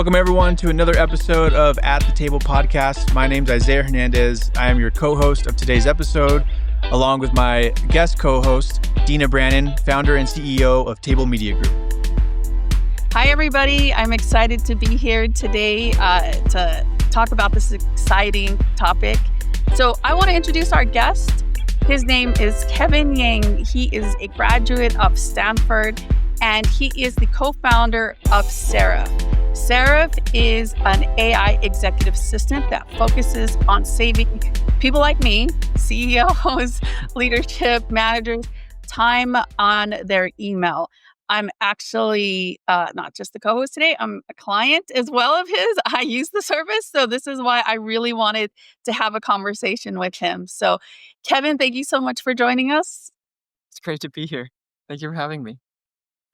Welcome, everyone, to another episode of At the Table podcast. My name's Isaiah Hernandez. I am your co-host of today's episode, along with my guest co-host, Dina Brannan, founder and CEO of Table Media Group. Hi, everybody. I'm excited to be here today to talk about this exciting topic. So I want to introduce our guest. His name is Kevin Yang. He is a graduate of Stanford, and he is the co-founder of Serif. Serif is an AI executive assistant that focuses on saving people like me, CEOs, leadership managers, time on their email. I'm actually not just the co-host today, I'm a client as well of his. I use the service. So this is why I really wanted to have a conversation with him. So Kevin, thank you so much for joining us. It's great to be here. Thank you for having me.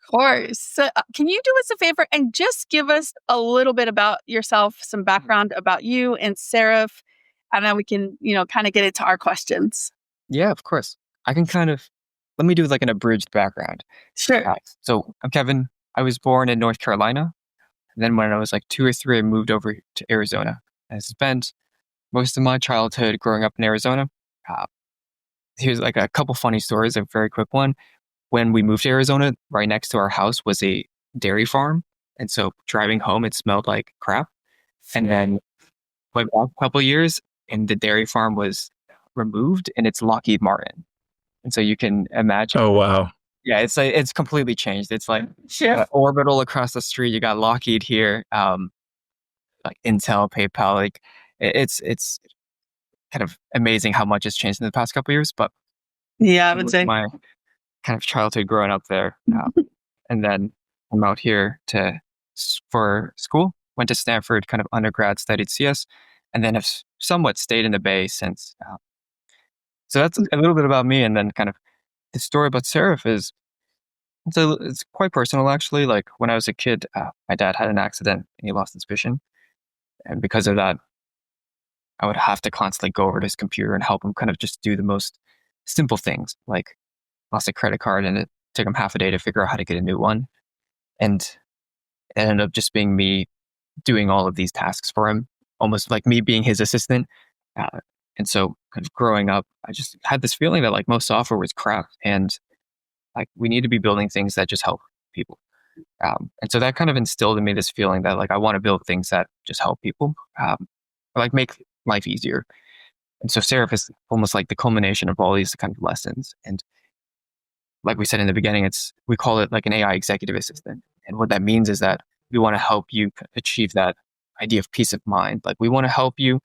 Of course. So, can you do us a favor and just give us a little bit about yourself, some background about you and Serif, and then we can, kind of get into our questions. Yeah, of course. I can let me do like an abridged background. Sure. So I'm Kevin. I was born in North Carolina. And then when I was like 2 or 3, I moved over to Arizona. I spent most of my childhood growing up in Arizona. Here's like a couple funny stories, a very quick one. When we moved to Arizona, right next to our house was a dairy farm. And so driving home, it smelled like crap. And then went back a couple of years and the dairy farm was removed and it's Lockheed Martin. And so you can imagine. Oh, wow. Yeah, it's completely changed. It's like Orbital across the street. You got Lockheed here, like Intel, PayPal. Like it's kind of amazing how much has changed in the past couple of years. But yeah, I would say my kind of childhood growing up there, and then I'm out here for school. Went to Stanford, kind of undergrad, studied CS, and then have somewhat stayed in the Bay since. So that's a little bit about me, and then kind of the story about Serif is it's quite personal actually. Like when I was a kid, my dad had an accident and he lost his vision, and because of that, I would have to constantly go over to his computer and help him kind of just do the most simple things, like lost a credit card and it took him half a day to figure out how to get a new one, and it ended up just being me doing all of these tasks for him, almost like me being his assistant. And so kind of growing up, I just had this feeling that like most software was crap and like we need to be building things that just help people. And so that kind of instilled in me this feeling that like I want to build things that just help people, or like make life easier. And so Serif is almost like the culmination of all these kind of lessons. And like we said in the beginning, we call it like an AI executive assistant. And what that means is that we want to help you achieve that idea of peace of mind. Like we want to help you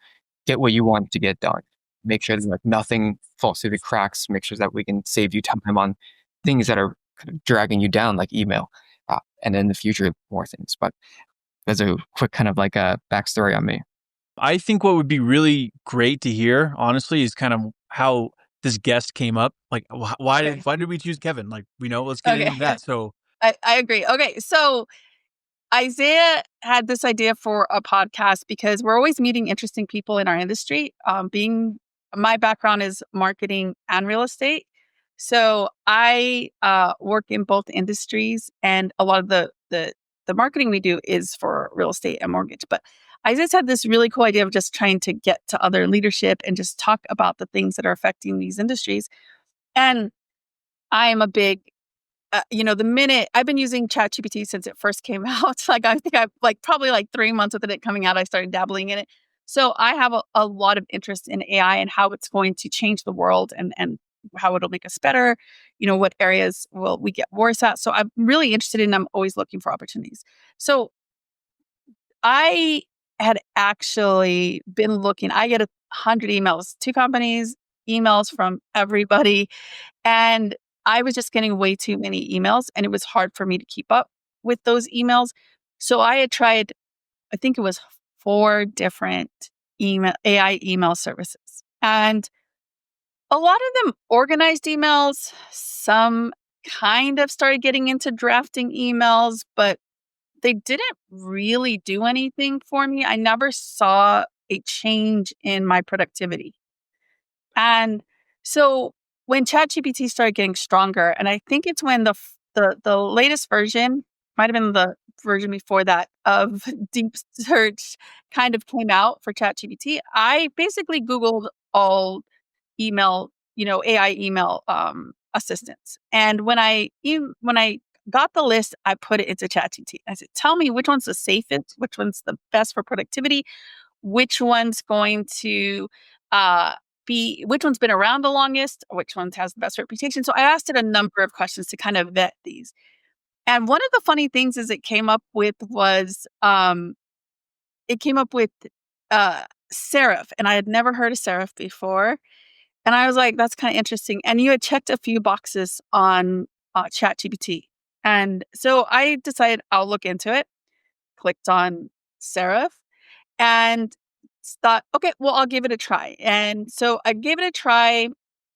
get what you want to get done. Make sure that like nothing falls through the cracks. Make sure that we can save you time on things that are kind of dragging you down, like email, and in the future more things. But there's a quick kind of like a backstory on me. I think what would be really great to hear, honestly, is kind of how this guest came up. Like, why did we choose Kevin? Like, let's get into that. So I agree. Okay, so Isaiah had this idea for a podcast because we're always meeting interesting people in our industry. My background is marketing and real estate. So I work in both industries, and a lot of the marketing we do is for real estate and mortgage. But Isaiah's had this really cool idea of just trying to get to other leadership and just talk about the things that are affecting these industries. And I am a big the minute I've been using ChatGPT since it first came out, like I think I've probably 3 months with it coming out, I started dabbling in it. So I have a lot of interest in AI and how it's going to change the world and how it'll make us better. What areas will we get worse at? So I'm really interested in. I'm always looking for opportunities. So I had actually been looking. I get 100 emails, 2 companies, emails from everybody, and I was just getting way too many emails and it was hard for me to keep up with those emails. So I had tried, I think it was 4 different AI email services. And a lot of them organized emails. Some kind of started getting into drafting emails, but they didn't really do anything for me. I never saw a change in my productivity. And so when ChatGPT started getting stronger, and I think it's when the latest version might have been the version before that of deep search kind of came out for ChatGPT, I basically Googled all email, AI email assistants. And when I got the list, I put it into ChatGPT. I said, tell me which one's the safest, which one's the best for productivity, which one's going to which one's been around the longest, which one has the best reputation. So I asked it a number of questions to kind of vet these. And one of the funny things is it came up with Serif, and I had never heard of Serif before. And I was like, that's kind of interesting. And you had checked a few boxes on ChatGPT. And so I decided I'll look into it, clicked on Serif, and thought, okay, well, I'll give it a try. And so I gave it a try.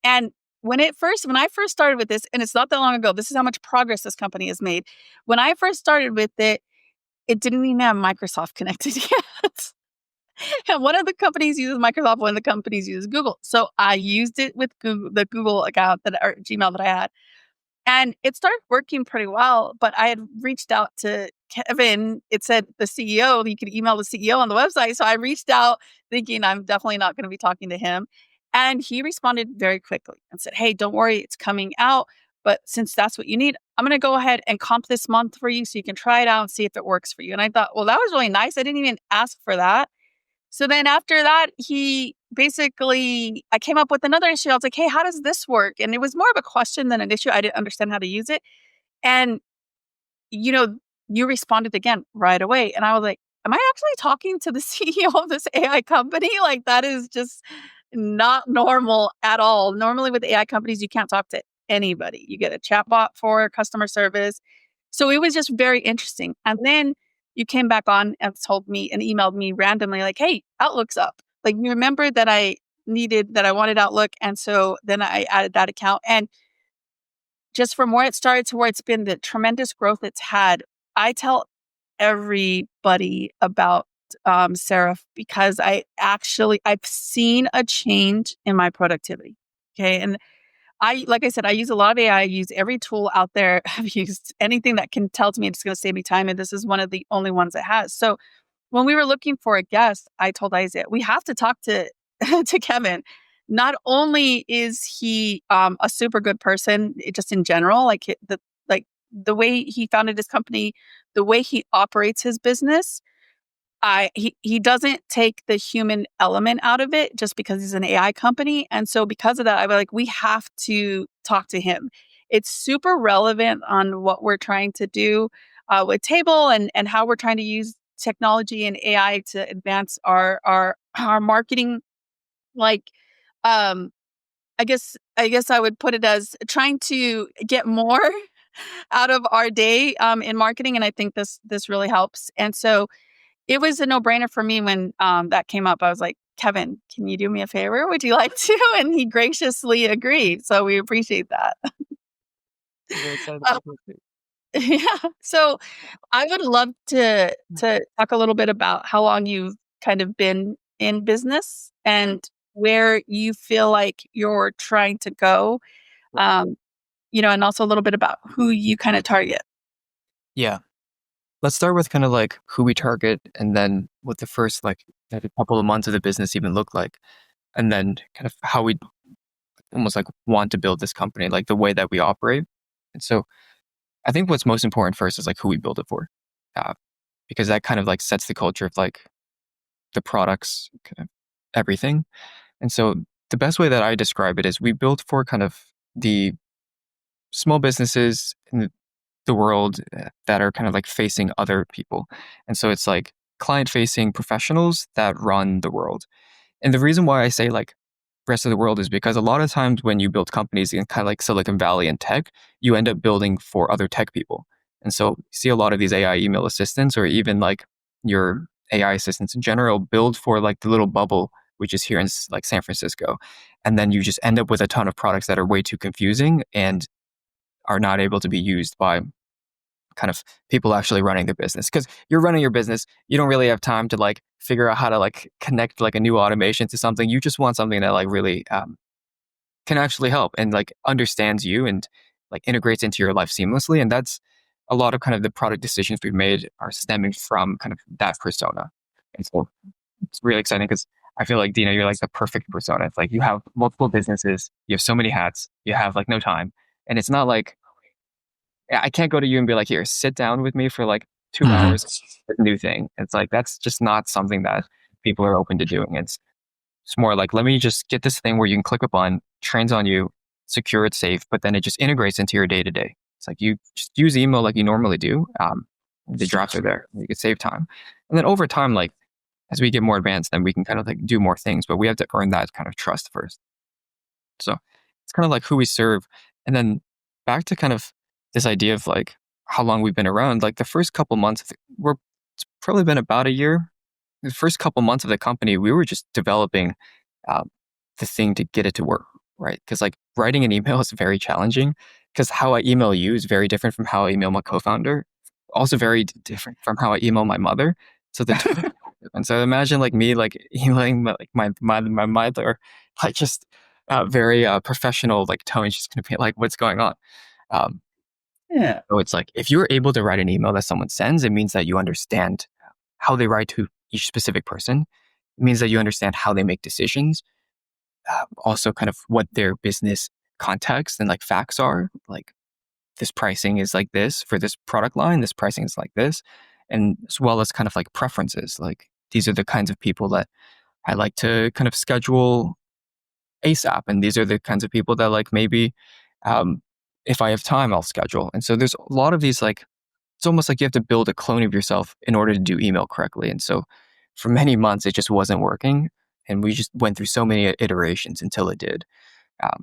And when I first started with this, and it's not that long ago, this is how much progress this company has made. When I first started with it, it didn't even have Microsoft connected yet. And one of the companies uses Microsoft, one of the companies uses Google. So I used it with Google, the Google account or Gmail that I had. And it started working pretty well, but I had reached out to Kevin. It said the CEO, you could email the CEO on the website. So I reached out thinking I'm definitely not going to be talking to him. And he responded very quickly and said, hey, don't worry, it's coming out. But since that's what you need, I'm going to go ahead and comp this month for you so you can try it out and see if it works for you. And I thought, well, that was really nice. I didn't even ask for that. So then after that, I came up with another issue. I was like, hey, how does this work? And it was more of a question than an issue. I didn't understand how to use it. And, you responded again right away. And I was like, am I actually talking to the CEO of this AI company? Like, that is just not normal at all. Normally with AI companies, you can't talk to anybody. You get a chatbot for customer service. So it was just very interesting. And then you came back on and told me and emailed me randomly like, hey, Outlook's up. Like, you remember that I wanted Outlook. And so then I added that account. And just from where it started to where it's been, the tremendous growth it's had, I tell everybody about Seraph because I've seen a change in my productivity. Okay. And like I said, I use a lot of AI. I use every tool out there. I've used anything that can tell me it's going to save me time. And this is one of the only ones it has. So when we were looking for a guest, I told Isaiah, we have to talk to, to Kevin. Not only is he a super good person, just in general, the way he founded his company, the way he operates his business, he doesn't take the human element out of it just because he's an AI company. And so because of that, I was like, we have to talk to him. It's super relevant on what we're trying to do with Table and how we're trying to use technology and AI to advance our marketing. Like, um, I guess I would put it as trying to get more out of our day in marketing. And I think this really helps. And so it was a no-brainer for me when that came up. I was like, Kevin, can you do me a favor? Would you like to? And he graciously agreed. So we appreciate that. Very excited Uh, about this. yeah. So I would love to talk a little bit about how long you've kind of been in business and where you feel like you're trying to go. Um, and also a little bit about who you kind of target. Yeah. Let's start with kind of like who we target and then what the first like a couple of months of the business even look like. And then kind of how we almost like want to build this company, like the way that we operate. And so I think what's most important first is like who we build it for. Because that kind of like sets the culture of like the products, kind of everything. And so the best way that I describe it is we build for kind of the small businesses in the world that are kind of like facing other people. And so it's like client facing professionals that run the world. And the reason why I say like rest of the world is because a lot of times when you build companies in kind of like Silicon Valley and tech, you end up building for other tech people. And so you see a lot of these AI email assistants or even like your AI assistants in general build for like the little bubble, which is here in like San Francisco. And then you just end up with a ton of products that are way too confusing and are not able to be used by kind of people actually running their business. Because you're running your business, you don't really have time to like figure out how to like connect like a new automation to something. You just want something that like really can actually help and like understands you and like integrates into your life seamlessly. And that's a lot of kind of the product decisions we've made are stemming from kind of that persona. And so it's really exciting because I feel like, Dina, you're like the perfect persona. It's like you have multiple businesses, you have so many hats, you have like no time. And it's not like, I can't go to you and be like, here, sit down with me for like 2 hours, with a new thing. It's like, that's just not something that people are open to doing. It's more like, let me just get this thing where you can click a button, trains on you, secure it safe, but then it just integrates into your day to day. It's like you just use email like you normally do. The drafts are there. You can save time. And then over time, like as we get more advanced, then we can kind of like do more things, but we have to earn that kind of trust first. So it's kind of like who we serve. And then back to kind of this idea of like how long we've been around, like the first couple months, it's probably been about a year. The first couple months of the company, we were just developing the thing to get it to work, right? Because like writing an email is very challenging because how I email you is very different from how I email my co-founder, also very different from how I email my mother. So and so imagine like me like emailing my mother, like just very professional like tone. She's gonna be like, "What's going on?" Um, Yeah. so it's like if you're able to write an email that someone sends, it means that you understand how they write to each specific person. It means that you understand how they make decisions. Also, kind of what their business context and like facts are. Like this pricing is like this for this product line. This pricing is like this, and as well as kind of like preferences. Like these are the kinds of people that I like to kind of schedule ASAP, and these are the kinds of people that like maybe if I have time, I'll schedule. And so there's a lot of these like it's almost like you have to build a clone of yourself in order to do email correctly. And so for many months, it just wasn't working. And we just went through so many iterations until it did. Um,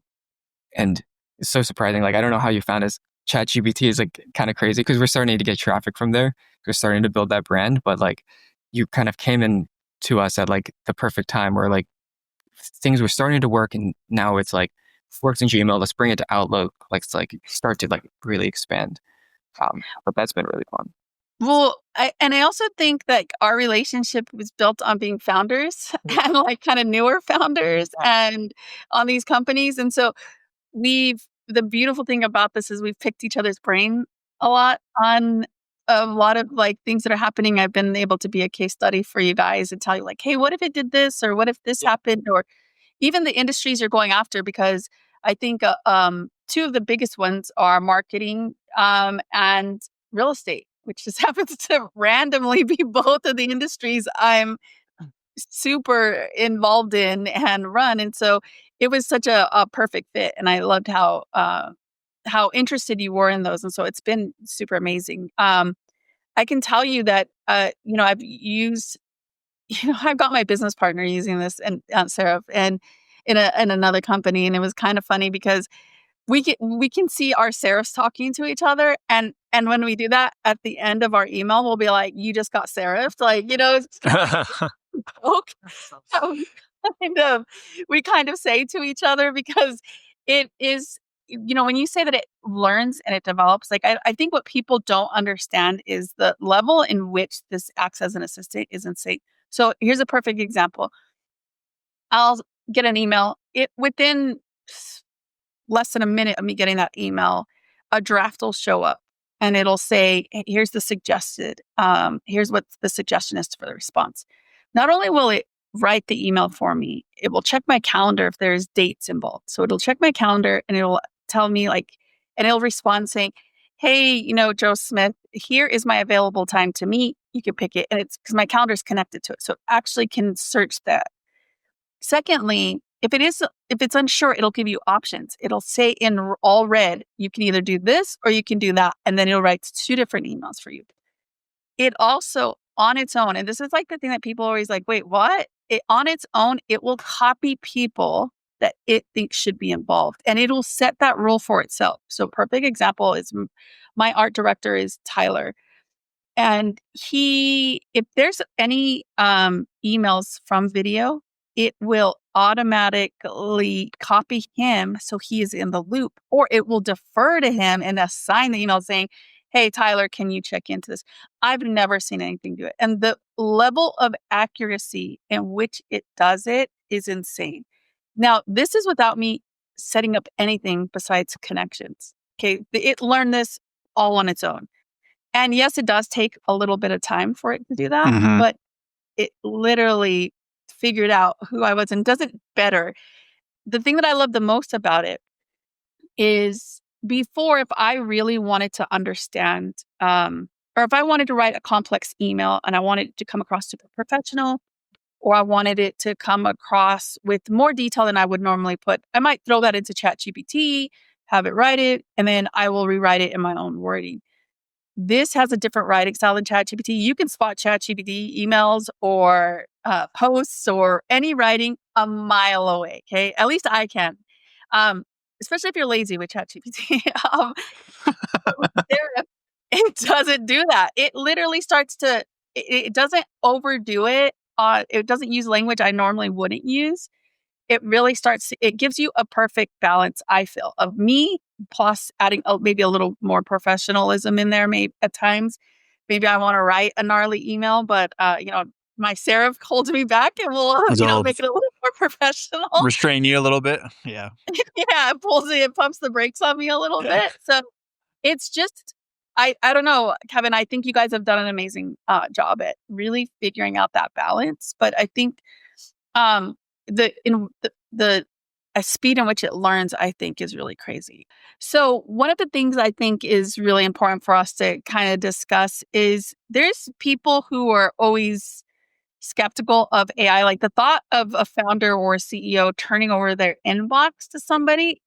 and it's so surprising. Like, I don't know how you found us. ChatGPT is like kind of crazy because we're starting to get traffic from there. We're starting to build that brand. But like, you kind of came in to us at like the perfect time where like things were starting to work. And now it's like, works in Gmail. Let's bring it to Outlook. Like, it's like start to like really expand. But that's been really fun. Well, I also think that our relationship was built on being founders and like kind of newer founders and on these companies. And so the beautiful thing about this is we've picked each other's brain a lot on a lot of like things that are happening. I've been able to be a case study for you guys and tell you like, hey, what if it did this? Or what if this happened? Or even the industries you're going after, because I think two of the biggest ones are marketing and real estate, which just happens to randomly be both of the industries I'm super involved in and run. And so it was such a perfect fit. And I loved how interested you were in those. And so it's been super amazing. I can tell you that, I've used, I've got my business partner using this and Serif and in another company. And it was kind of funny because we can see our serifs talking to each other. And when we do that at the end of our email, we'll be like, you just got serifed. Like, it's okay. We kind of say to each other because it is, when you say that it learns and it develops, like I think what people don't understand is the level in which this acts as an assistant is insane. So here's a perfect example. I'll get an email. Within less than a minute of me getting that email, a draft will show up and it'll say, "Hey, here's the suggested, here's what the suggestion is for the response." Not only will it write the email for me, it will check my calendar if there's dates involved. So it'll check my calendar and it'll tell me and it'll respond saying, "Hey, Joe Smith, here is my available time to meet. You can pick it." And it's because my calendar is connected to it. So it actually can search that. Secondly, if it's unsure, it'll give you options. It'll say in all red, you can either do this or you can do that. And then it'll write 2 different emails for you. It also, on its own, and this is like the thing that people always like, wait, what? On its own, it will copy people that it thinks should be involved. And it'll set that rule for itself. So perfect example is my art director is Tyler. And if there's any emails from video, it will automatically copy him so he is in the loop, or it will defer to him and assign the email saying, "Hey, Tyler, can you check into this?" I've never seen anything do it. And the level of accuracy in which it does it is insane. Now, this is without me setting up anything besides connections. Okay. It learned this all on its own. And yes, it does take a little bit of time for it to do that, Mm-hmm. but it literally figured out who I was and does it better. The thing that I love the most about it is before, if I really wanted to understand, or if I wanted to write a complex email and I wanted it to come across super professional, or I wanted it to come across with more detail than I would normally put, I might throw that into ChatGPT, have it write it, and then I will rewrite it in my own wording. This has a different writing style than ChatGPT. You can spot ChatGPT emails or posts or any writing a mile away. Okay, at least I can. Um, Especially if you're lazy with ChatGPT. There, it doesn't do that. It literally starts to. It doesn't overdo it. It doesn't use language I normally wouldn't use. It really starts. It gives you a perfect balance, I feel, of me plus adding maybe a little more professionalism in there. Maybe at times, maybe I want to write a gnarly email, but my Serif holds me back and will It'll make it a little more professional. restrain you a little bit. Yeah. Yeah, it pumps the brakes on me a little bit. So it's just, I don't know, Kevin. I think you guys have done an amazing job at really figuring out that balance. But I think um, the speed in which it learns, I think, is really crazy. So one of the things I think is really important for us to kind of discuss is there's people who are always skeptical of AI. Like the thought of a founder or a CEO turning over their inbox to somebody,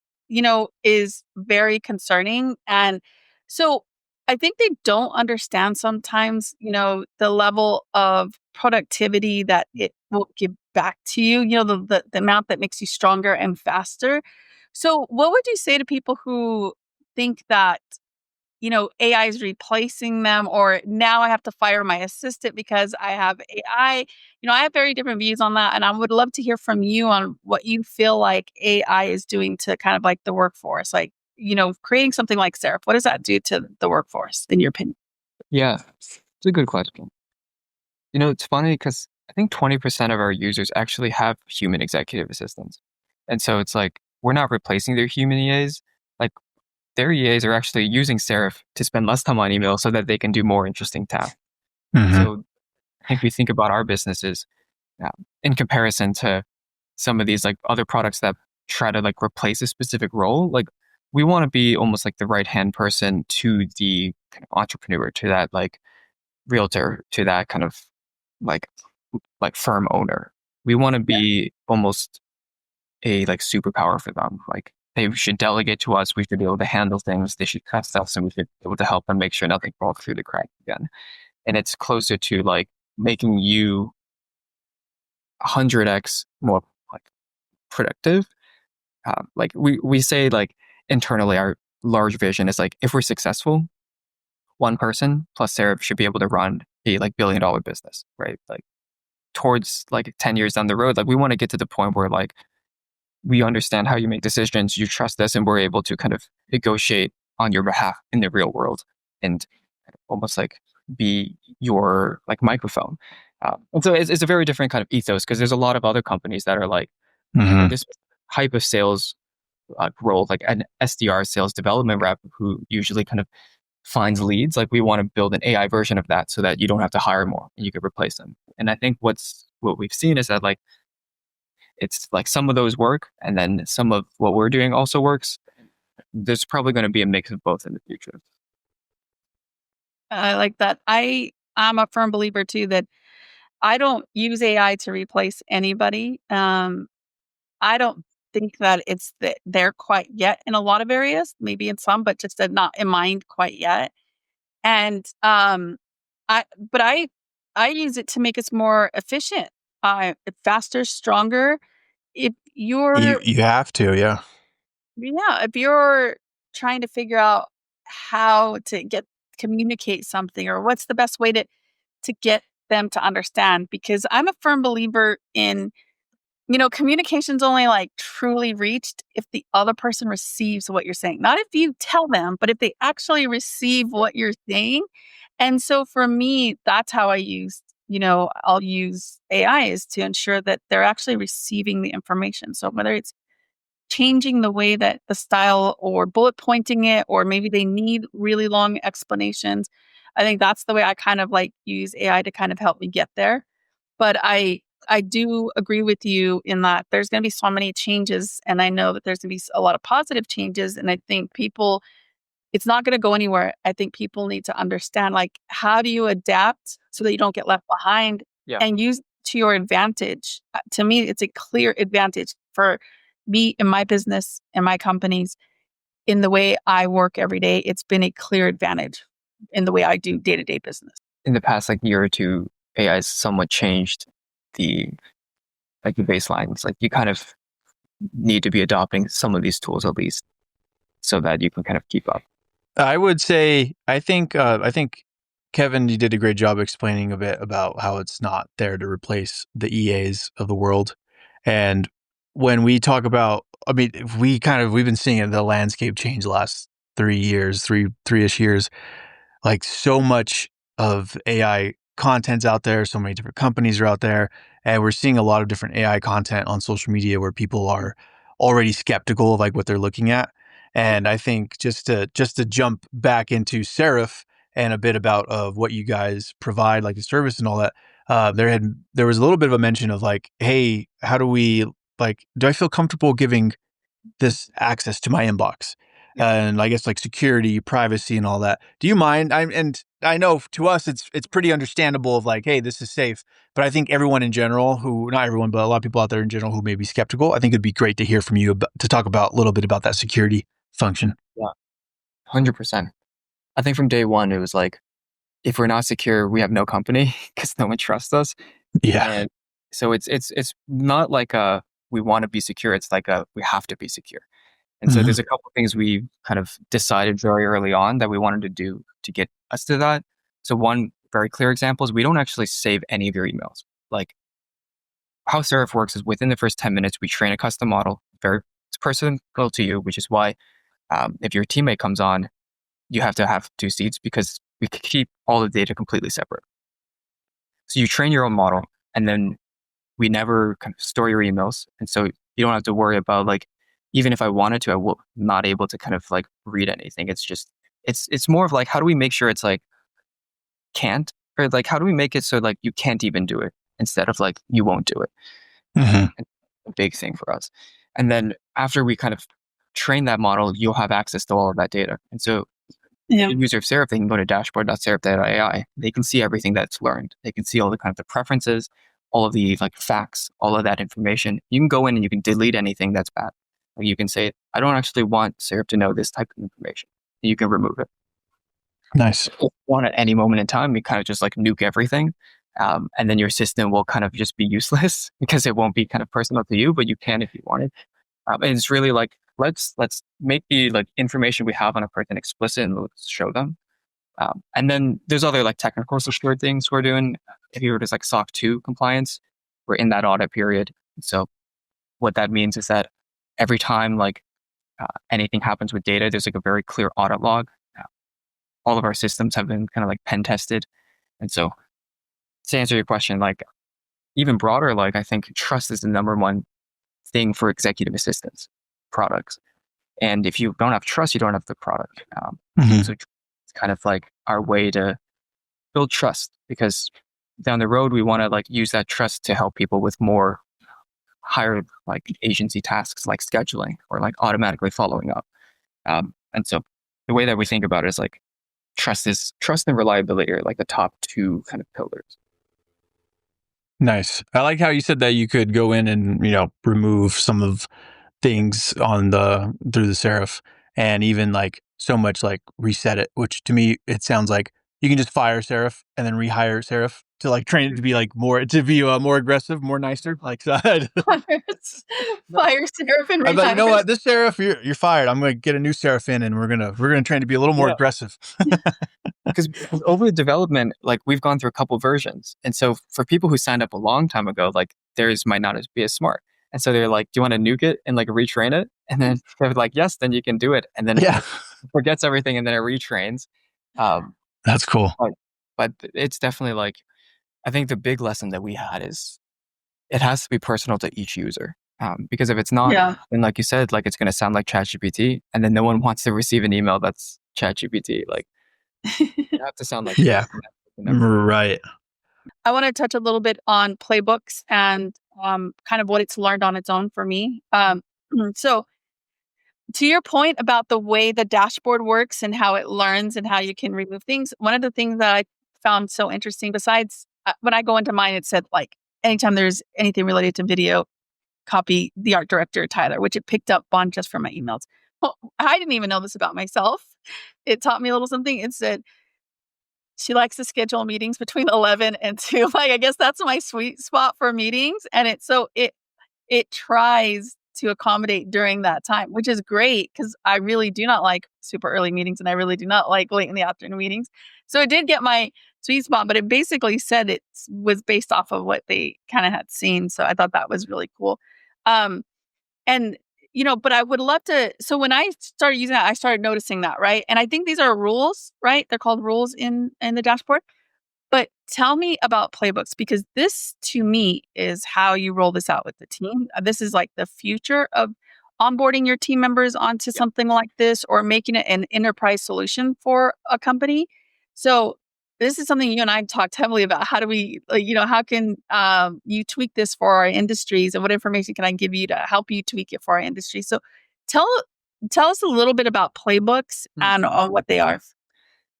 is very concerning. And so I think they don't understand sometimes, the level of productivity that it will give back to you, the amount that makes you stronger and faster. So what would you say to people who think that AI is replacing them, or now I have to fire my assistant because I have AI. I have very different views on that. And I would love to hear from you on what you feel like AI is doing to kind of like the workforce, like, creating something like Serif. What does that do to the workforce, in your opinion? Yeah, it's a good question. It's funny because I think 20% of our users actually have human executive assistants. And so it's like, we're not replacing their human EAs. Like, their EAs are actually using Serif to spend less time on email so that they can do more interesting tasks. Mm-hmm. So if you think about our businesses, in comparison to some of these like other products that try to like replace a specific role, like we want to be almost like the right hand person to the kind of entrepreneur, to that like realtor, to that kind of like firm owner. We want to be almost a like superpower for them. Like they should delegate to us. We should be able to handle things. They should trust us, and we should be able to help them make sure nothing falls through the crack again. And it's closer to like making you 100x more like productive. Like we say like internally, our large vision is like if we're successful, one person plus Sarah should be able to run a like $1 billion business, right? Like towards like 10 years down the road, like we want to get to the point where like we understand how you make decisions, you trust us, and we're able to kind of negotiate on your behalf in the real world and almost like be your like microphone. And so it's a very different kind of ethos because there's a lot of other companies that are like, Mm-hmm. this type of sales role, like an SDR, sales development rep, who usually kind of finds leads. Like we want to build an AI version of that so that you don't have to hire more and you could replace them. And I think what we've seen is that like it's like some of those work and then some of what we're doing also works. There's probably going to be a mix of both in the future. I like that. I'm a firm believer too that I don't use AI to replace anybody. I don't think that it's there quite yet in a lot of areas, maybe in some, but just not in mine quite yet. And I but I use it to make us more efficient, faster, stronger. If You you're you have to, yeah. Yeah, if you're trying to figure out how to communicate something, or what's the best way to get them to understand, because I'm a firm believer in, communication's only like truly reached if the other person receives what you're saying. Not if you tell them, but if they actually receive what you're saying. And so for me, that's how I'll use AI, is to ensure that they're actually receiving the information. So whether it's changing the way that the style, or bullet pointing it, or maybe they need really long explanations. I think that's the way I kind of like use AI to kind of help me get there. But I do agree with you in that there's going to be so many changes, and I know that there's going to be a lot of positive changes, and I think people, it's not going to go anywhere. I think people need to understand, like, how do you adapt so that you don't get left behind Yeah. and use to your advantage. To me, it's a clear advantage for me in my business and my companies. In the way I work every day, it's been a clear advantage in the way I do day-to-day business. In the past like year or two, AI has somewhat changed the the baselines. Like you kind of need to be adopting some of these tools at least so that you can kind of keep up. I would say, I think Kevin, you did a great job explaining a bit about how it's not there to replace the EAs of the world. And when we talk about, I mean, we've been seeing the landscape change the last 3 years, three-ish years. Like so much of AI content's out there, so many different companies are out there, and we're seeing a lot of different AI content on social media where people are already skeptical of like what they're looking at. And I think just to jump back into Serif and a bit about of what you guys provide, like the service and all that, there was a little bit of a mention of like, hey, how do we do I feel comfortable giving this access to my inbox? And I guess like security, privacy, and all that. Do you mind? I know to us it's pretty understandable of like, hey, this is safe. But I think everyone in general, who not everyone, but a lot of people out there in general who may be skeptical, I think it'd be great to hear from you to talk about a little bit about that security function. Yeah, 100%. I think from day one it was like, if we're not secure, we have no company because no one trusts us. Yeah. And so it's not like we want to be secure. It's like we have to be secure. And so there's a couple of things we kind of decided very early on that we wanted to do to get us to that. So one very clear example is we don't actually save any of your emails. Like how Serif works is within the first 10 minutes, we train a custom model. It's personal to you, which is why if your teammate comes on, you have to have 2 seats because we keep all the data completely separate. So you train your own model, and then we never kind of store your emails. And so you don't have to worry about like, even if I wanted to, I will not able to kind of like read anything. It's just, it's more of like, how do we make sure it's like can't, or like, how do we make it so like you can't even do it instead of like, you won't do it. It's a big thing for us. And then after we kind of train that model, you'll have access to all of that data. And so the user of Serif, they can go to dashboard.serif.ai. They can see everything that's learned. They can see all the kind of the preferences, all of the like facts, all of that information. You can go in and you can delete anything that's bad. Like you can say, I don't actually want Serif to know this type of information. You can remove it. Nice. If you want at any moment in time, you kind of just like nuke everything. And then your system will kind of just be useless because it won't be kind of personal to you, but you can if you wanted. And it's really like, let's make the like information we have on a person explicit and let's show them. And then there's other like technical security things we're doing. If you were just like SOC 2 compliance, we're in that audit period. So what that means is that every time like anything happens with data, there's like a very clear audit log. All of our systems have been kind of like pen tested. And so to answer your question, like even broader, like I think trust is the number one thing for executive assistants products. And if you don't have trust, you don't have the product. So it's kind of like our way to build trust, because down the road, we want to like use that trust to help people with more higher like agency tasks like scheduling or like automatically following up. And so the way that we think about it is like trust and reliability are like the top 2 kind of pillars. Nice. I like how you said that you could go in and, remove some of things through the Serif, and even like so much like reset it, which to me, it sounds like you can just fire Serif and then rehire Serif to like train it to be like more aggressive, more nicer. Like so Fire Serif and I'm like, you know rehire. what, this Serif, you're fired. I'm going to get a new Serif in, and we're gonna train to be a little more aggressive. Because over the development, like we've gone through a couple versions, and so for people who signed up a long time ago, like theirs might not be as smart, and so they're like, "Do you want to nuke it and like retrain it?" And then they're like, "Yes, then you can do it." And then it forgets everything, and then it retrains. That's cool. But it's definitely like, I think the big lesson that we had is it has to be personal to each user. Because if it's not, then like you said, like it's going to sound like ChatGPT, and then no one wants to receive an email that's ChatGPT. Like You have to sound like Yeah. the number. Right. I want to touch a little bit on playbooks and kind of what it's learned on its own for me. So, to your point about the way the dashboard works and how it learns and how you can remove things, one of the things that I found so interesting, besides when I go into mine, it said like anytime there's anything related to video, copy the art director, Tyler, which it picked up on just from my emails. Well, I didn't even know this about myself. It taught me a little something. It said, she likes to schedule meetings between 11 and 2. Like, I guess that's my sweet spot for meetings. And it tries to accommodate during that time, which is great because I really do not like super early meetings and I really do not like late in the afternoon meetings. So it did get my sweet spot, but it basically said it was based off of what they kind of had seen. So I thought that was really cool. Um, and but I would love to. So when I started using that, I started noticing that, right? And I think these are rules, right? They're called rules in the dashboard. But tell me about playbooks because this to me is how you roll this out with the team. This is like the future of onboarding your team members onto something like this or making it an enterprise solution for a company. So this is something you and I talked heavily about. How do we, how can you tweak this for our industries and what information can I give you to help you tweak it for our industry? So tell tell us a little bit about playbooks and what they are.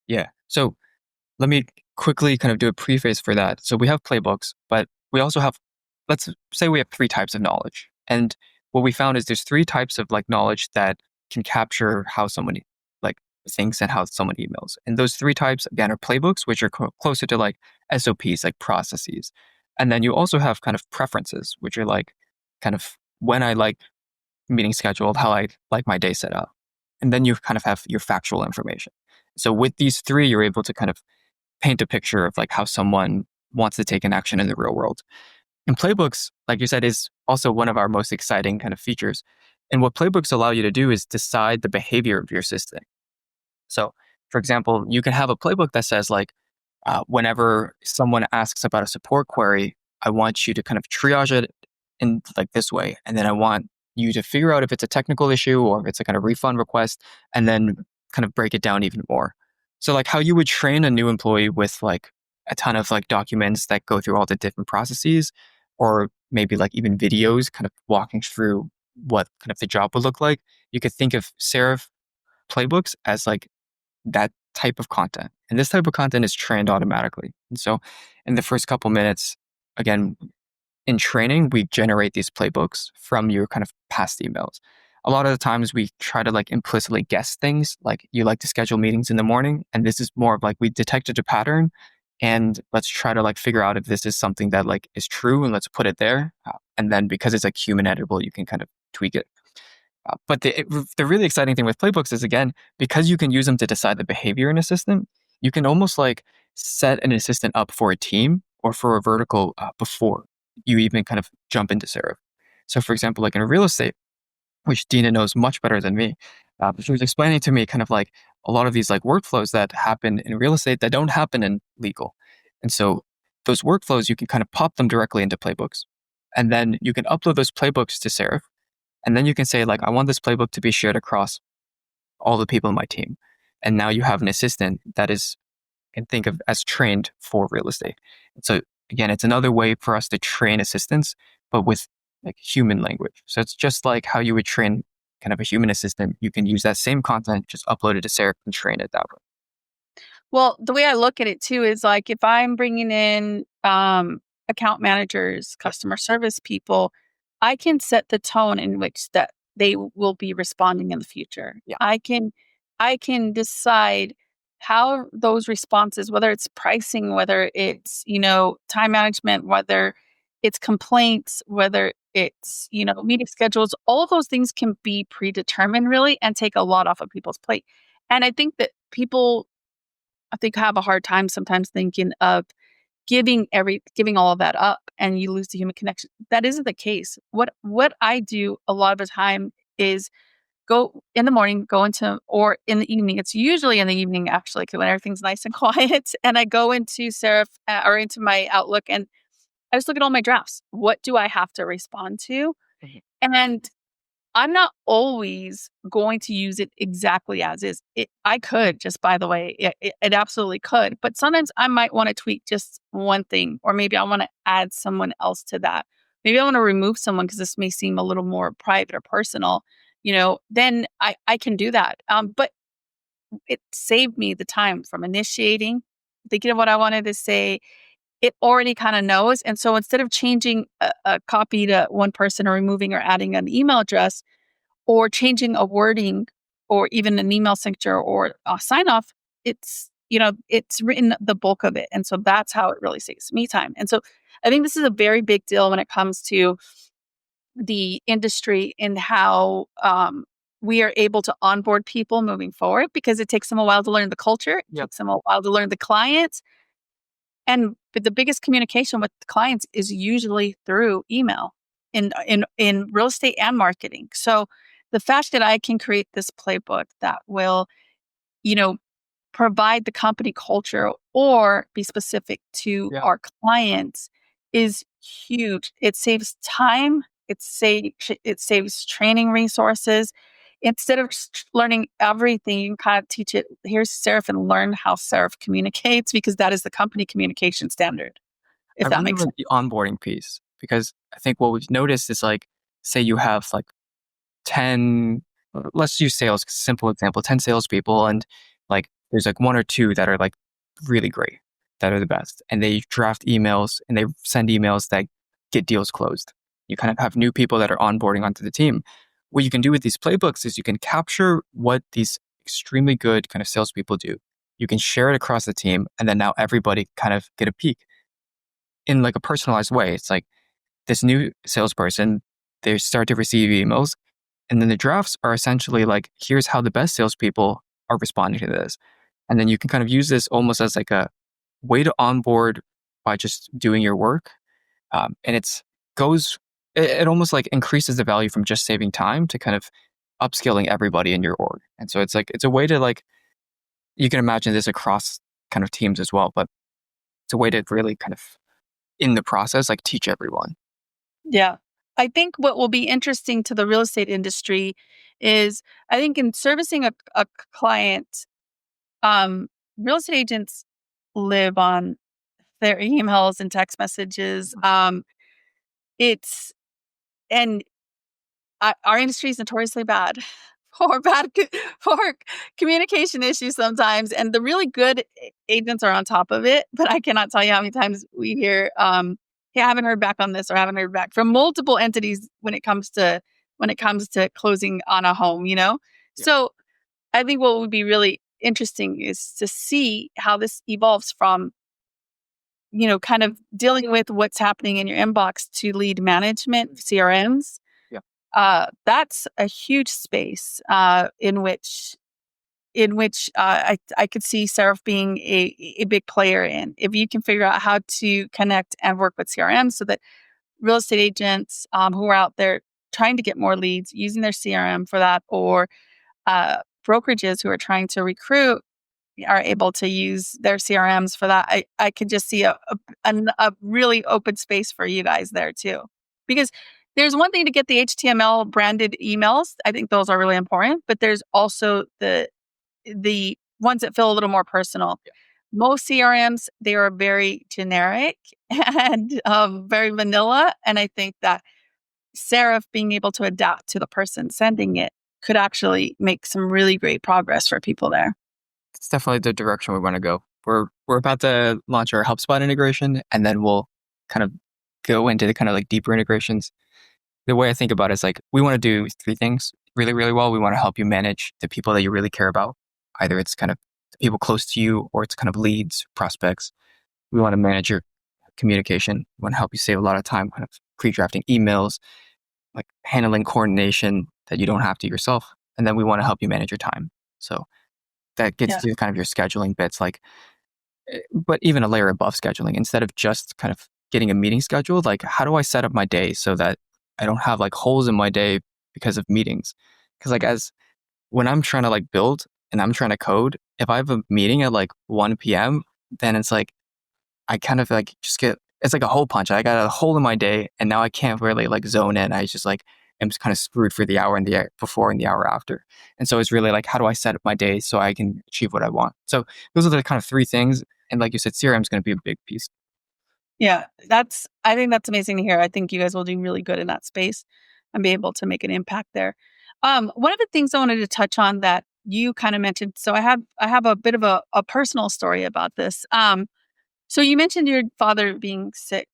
Yeah. So let me quickly kind of do a preface for that. So we have playbooks, but we also have, let's say we have three types of knowledge. And what we found is there's three types of like knowledge that can capture how someone like thinks and how someone emails. And those three types, again, are playbooks, which are closer to like SOPs, like processes. And then you also have kind of preferences, which are like kind of when I like meeting scheduled, how I like my day set up. And then you kind of have your factual information. So with these three, you're able to kind of paint a picture of like how someone wants to take an action in the real world. And playbooks, like you said, is also one of our most exciting kind of features. And what playbooks allow you to do is decide the behavior of your system. So, for example, you can have a playbook that says like, whenever someone asks about a support query, I want you to kind of triage it in like this way. And then I want you to figure out if it's a technical issue or if it's a kind of refund request, and then kind of break it down even more. So like how you would train a new employee with like a ton of like documents that go through all the different processes, or maybe like even videos kind of walking through what kind of the job would look like. You could think of Serif playbooks as like that type of content. And this type of content is trained automatically. And so in the first couple minutes, again, in training, we generate these playbooks from your kind of past emails. A lot of the times we try to like implicitly guess things, like you like to schedule meetings in the morning. And this is more of like we detected a pattern and let's try to like figure out if this is something that like is true and let's put it there. And then because it's like human editable, you can kind of tweak it. But the really exciting thing with playbooks is, again, because you can use them to decide the behavior in a system, you can almost like set an assistant up for a team or for a vertical before you even kind of jump into Serif. So for example, like in real estate, which Dina knows much better than me, she was explaining to me kind of like a lot of these like workflows that happen in real estate that don't happen in legal. And so those workflows, you can kind of pop them directly into playbooks. And then you can upload those playbooks to Serif. And then you can say, like, I want this playbook to be shared across all the people in my team. And now you have an assistant that is, can think of as trained for real estate. So again, it's another way for us to train assistants, but with like human language. So it's just like how you would train kind of a human assistant. You can use that same content, just upload it to Serif and train it that way. Well, the way I look at it too is like if I'm bringing in account managers, customer service people, I can set the tone in which that they will be responding in the future. Yeah. I can decide how those responses, whether it's pricing, whether it's, time management, whether it's complaints, whether it's, meeting schedules, all of those things can be predetermined really and take a lot off of people's plate. And I think that people have a hard time sometimes thinking of giving all of that up and you lose the human connection. That isn't the case. What I do a lot of the time is go in the morning, or in the evening. It's usually in the evening actually, when everything's nice and quiet. And I go into Serif or into my Outlook and I just look at all my drafts. What do I have to respond to? Mhm. And I'm not always going to use it exactly as is. I could, just by the way, it absolutely could. But sometimes I might want to tweak just one thing, or maybe I want to add someone else to that. Maybe I want to remove someone because this may seem a little more private or personal. Then I can do that. But it saved me the time from initiating, thinking of what I wanted to say. It already kind of knows. And so instead of changing a copy to one person or removing or adding an email address, or changing a wording or even an email signature or a sign off, it's written the bulk of it. And so that's how it really saves me time. And so I think this is a very big deal when it comes to the industry and how we are able to onboard people moving forward, because it takes them a while to learn the culture. It takes them a while to learn the clients. But the biggest communication with the clients is usually through email in real estate and marketing. So the fact that I can create this playbook that will, you know, provide the company culture or be specific to our clients is huge. It saves time. It saves training resources. Instead of just learning everything, you can kind of teach it. Here's Serif and learn how Serif communicates, because that is the company communication standard. If I that really makes like sense. the onboarding piece, because I think what we've noticed is like, say you have like 10, let's use sales, simple example, 10 salespeople, and like there's like one or two that are like really great, that are the best. And they draft emails and they send emails that get deals closed. You kind of have new people that are onboarding onto the team. What you can do with these playbooks is you can capture what these extremely good kind of salespeople do. You can share it across the team, and then now everybody kind of get a peek in like a personalized way. It's like this new salesperson, they start to receive emails, and then the drafts are essentially like, here's how the best salespeople are responding to this. And then you can kind of use this almost as like a way to onboard by just doing your work. And it almost like increases the value from just saving time to kind of upskilling everybody in your org. And so it's like, it's a way to like, you can imagine this across kind of teams as well, but it's a way to really kind of in the process, like teach everyone. Yeah. I think what will be interesting to the real estate industry is, I think in servicing a client, real estate agents live on their emails and text messages. It's and Our industry is notoriously bad for communication issues sometimes, and the really good agents are on top of it. But I cannot tell you how many times we hear, "Hey, I haven't heard back on this," or "I haven't heard back," from multiple entities when it comes to closing on a home. Yeah. So I think what would be really interesting is to see how this evolves from, kind of dealing with what's happening in your inbox to lead management, CRMs. Yeah. That's a huge space in which I could see Serif being a big player in. If you can figure out how to connect and work with CRM so that real estate agents who are out there trying to get more leads using their CRM for that, or brokerages who are trying to recruit are able to use their CRMs for that, I could just see a really open space for you guys there too. Because there's one thing to get the HTML branded emails. I think those are really important, but there's also the ones that feel a little more personal. Yeah. Most CRMs, they are very generic and very vanilla. And I think that Serif being able to adapt to the person sending it could actually make some really great progress for people there. It's definitely the direction we want to go. We're about to launch our HubSpot integration, and then we'll kind of go into the kind of like deeper integrations. The way I think about it is like, we want to do three things really, really well. We want to help you manage the people that you really care about. Either it's kind of the people close to you, or it's kind of leads, prospects. We want to manage your communication. We want to help you save a lot of time kind of pre-drafting emails, like handling coordination that you don't have to yourself. And then we want to help you manage your time. So that gets Yeah. to kind of your scheduling bits, like, but even a layer above scheduling, instead of just kind of getting a meeting scheduled, like, how do I set up my day so that I don't have like holes in my day because of meetings? Because like, as when I'm trying to like build and I'm trying to code, if I have a meeting at like 1 p.m., then it's like, I kind of like just get, it's like a hole punch. I got a hole in my day, and now I can't really like zone in. I just like am kind of screwed for the hour and the before and the hour after. And so it's really like, how do I set up my day so I can achieve what I want? So those are the kind of three things. And like you said, CRM is going to be a big piece. Yeah, I think that's amazing to hear. I think you guys will do really good in that space and be able to make an impact there. One of the things I wanted to touch on that you kind of mentioned, so I have a bit of a personal story about this. So you mentioned your father being sick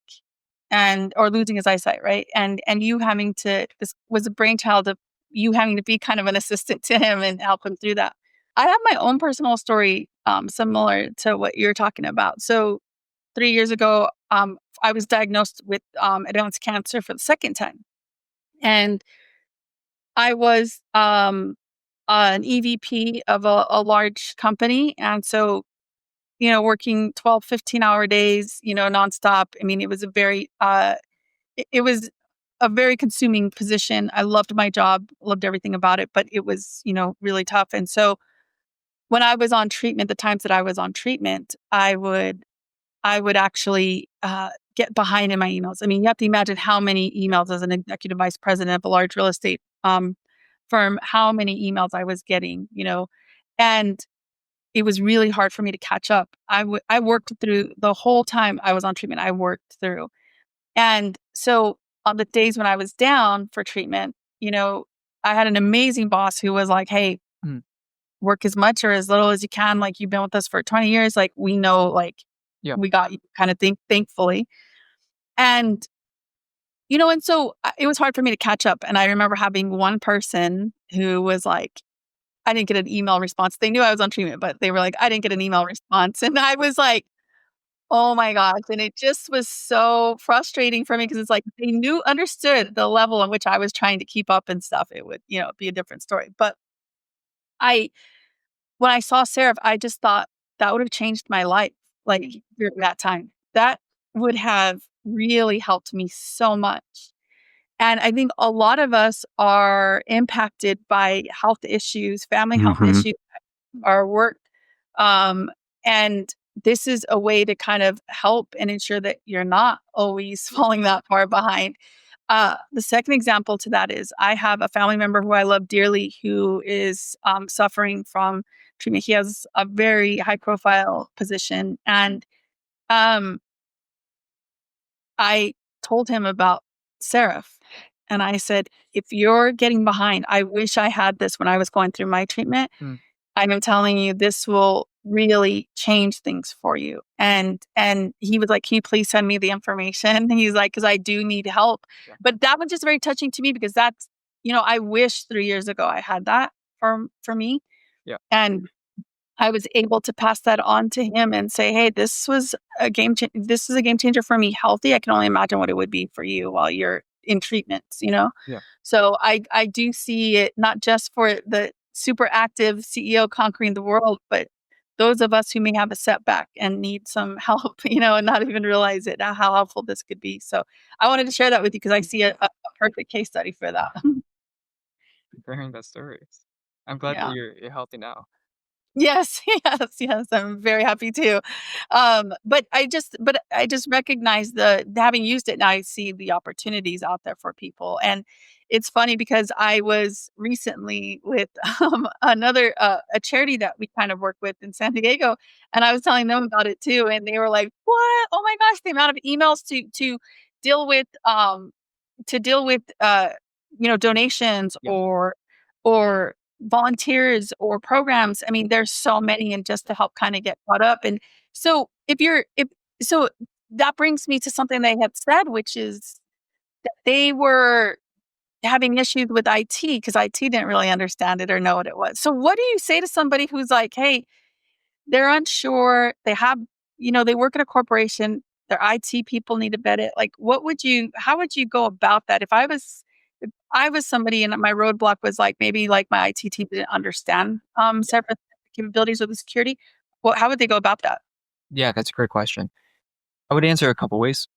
and or losing his eyesight, right? And you having to this was a brainchild of you having to be kind of an assistant to him and help him through that. I have my own personal story similar to what you're talking about. So 3 years ago, I was diagnosed with advanced cancer for the second time. And I was an EVP of a large company. And so, working 12, 15-hour days, nonstop. I mean, it was it was a very consuming position. I loved my job, loved everything about it, but it was, really tough. And so when I was on treatment, the times that I was on treatment, I would actually get behind in my emails. I mean, you have to imagine how many emails as an executive vice president of a large real estate firm, how many emails I was getting, and it was really hard for me to catch up. I worked through the whole time I was on treatment. I worked through, and so on the days when I was down for treatment, I had an amazing boss who was like, "Hey, work as much or as little as you can. Like you've been with us for 20 years. Like we know, like." Yeah. We got you kind of thankfully. And, and so it was hard for me to catch up. And I remember having one person who was like, I didn't get an email response. They knew I was on treatment, but they were like, I didn't get an email response. And I was like, oh my gosh. And it just was so frustrating for me because it's like they understood the level in which I was trying to keep up and stuff. It would, be a different story. But I, when I saw Serif, I just thought that would have changed my life, like during that time. That would have really helped me so much. And I think a lot of us are impacted by health issues, family health issues, our work. Um, and this is a way to kind of help and ensure that you're not always falling that far behind. The second example to that is I have a family member who I love dearly who is suffering from treatment. He has a very high profile position. And um, I told him about Serif. And I said, if you're getting behind, I wish I had this when I was going through my treatment. I'm telling you, this will really change things for you. And he was like, can you please send me the information? And he's like, because I do need help. Yeah. But that was just very touching to me because that's, I wish 3 years ago I had that for me. Yeah. And I was able to pass that on to him and say, hey, this is a game changer for me healthy. I can only imagine what it would be for you while you're in treatments, Yeah. So I do see it not just for the super active CEO conquering the world, but those of us who may have a setback and need some help, and not even realize it, how helpful this could be. So I wanted to share that with you because I see a perfect case study for that. Hearing that story. I'm glad that Yeah. you're healthy now. Yes, yes. I'm very happy too. But I just recognize the having used it now, I see the opportunities out there for people. And it's funny because I was recently with another a charity that we kind of work with in San Diego, and I was telling them about it too, and they were like, "What? Oh my gosh, the amount of emails to deal with donations Yeah. or volunteers or programs. I mean, there's so many and just to help kind of get caught up. And so so that brings me to something they had said, which is that they were having issues with IT because IT didn't really understand it or know what it was. So what do you say to somebody who's like, hey, they're unsure, they have, they work at a corporation, their IT people need to vet it. Like how would you go about that? If I was somebody and my roadblock was like maybe like my IT team didn't understand separate capabilities of the security. Well, how would they go about that? Yeah, that's a great question. I would answer a couple ways.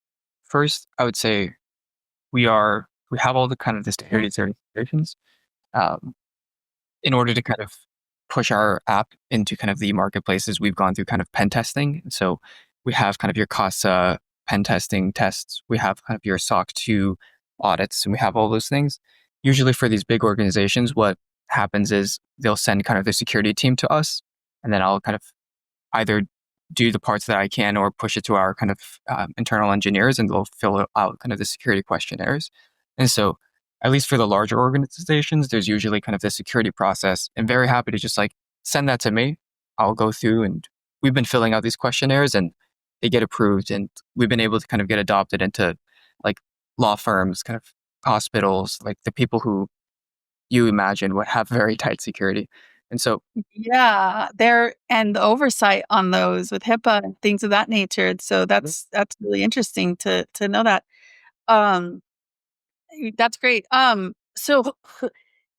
First, I would say we have all the kind of the security certifications in order to kind of push our app into kind of the marketplaces. We've gone through kind of pen testing. So we have kind of your CASA pen testing tests. We have kind of your SOC 2 audits, and we have all those things. usually for these big organizations, what happens is they'll send kind of the security team to us, and then I'll kind of either do the parts that I can or push it to our kind of internal engineers, and they'll fill out kind of the security questionnaires. And so, at least for the larger organizations, there's usually kind of the security process. I'm very happy to just like send that to me. I'll go through, and we've been filling out these questionnaires, and they get approved, and we've been able to kind of get adopted into like law firms, kind of hospitals, like the people who you imagine would have very tight security. And so, Yeah, and the oversight on those with HIPAA and things of that nature. So that's really interesting to know that. Um, that's great. So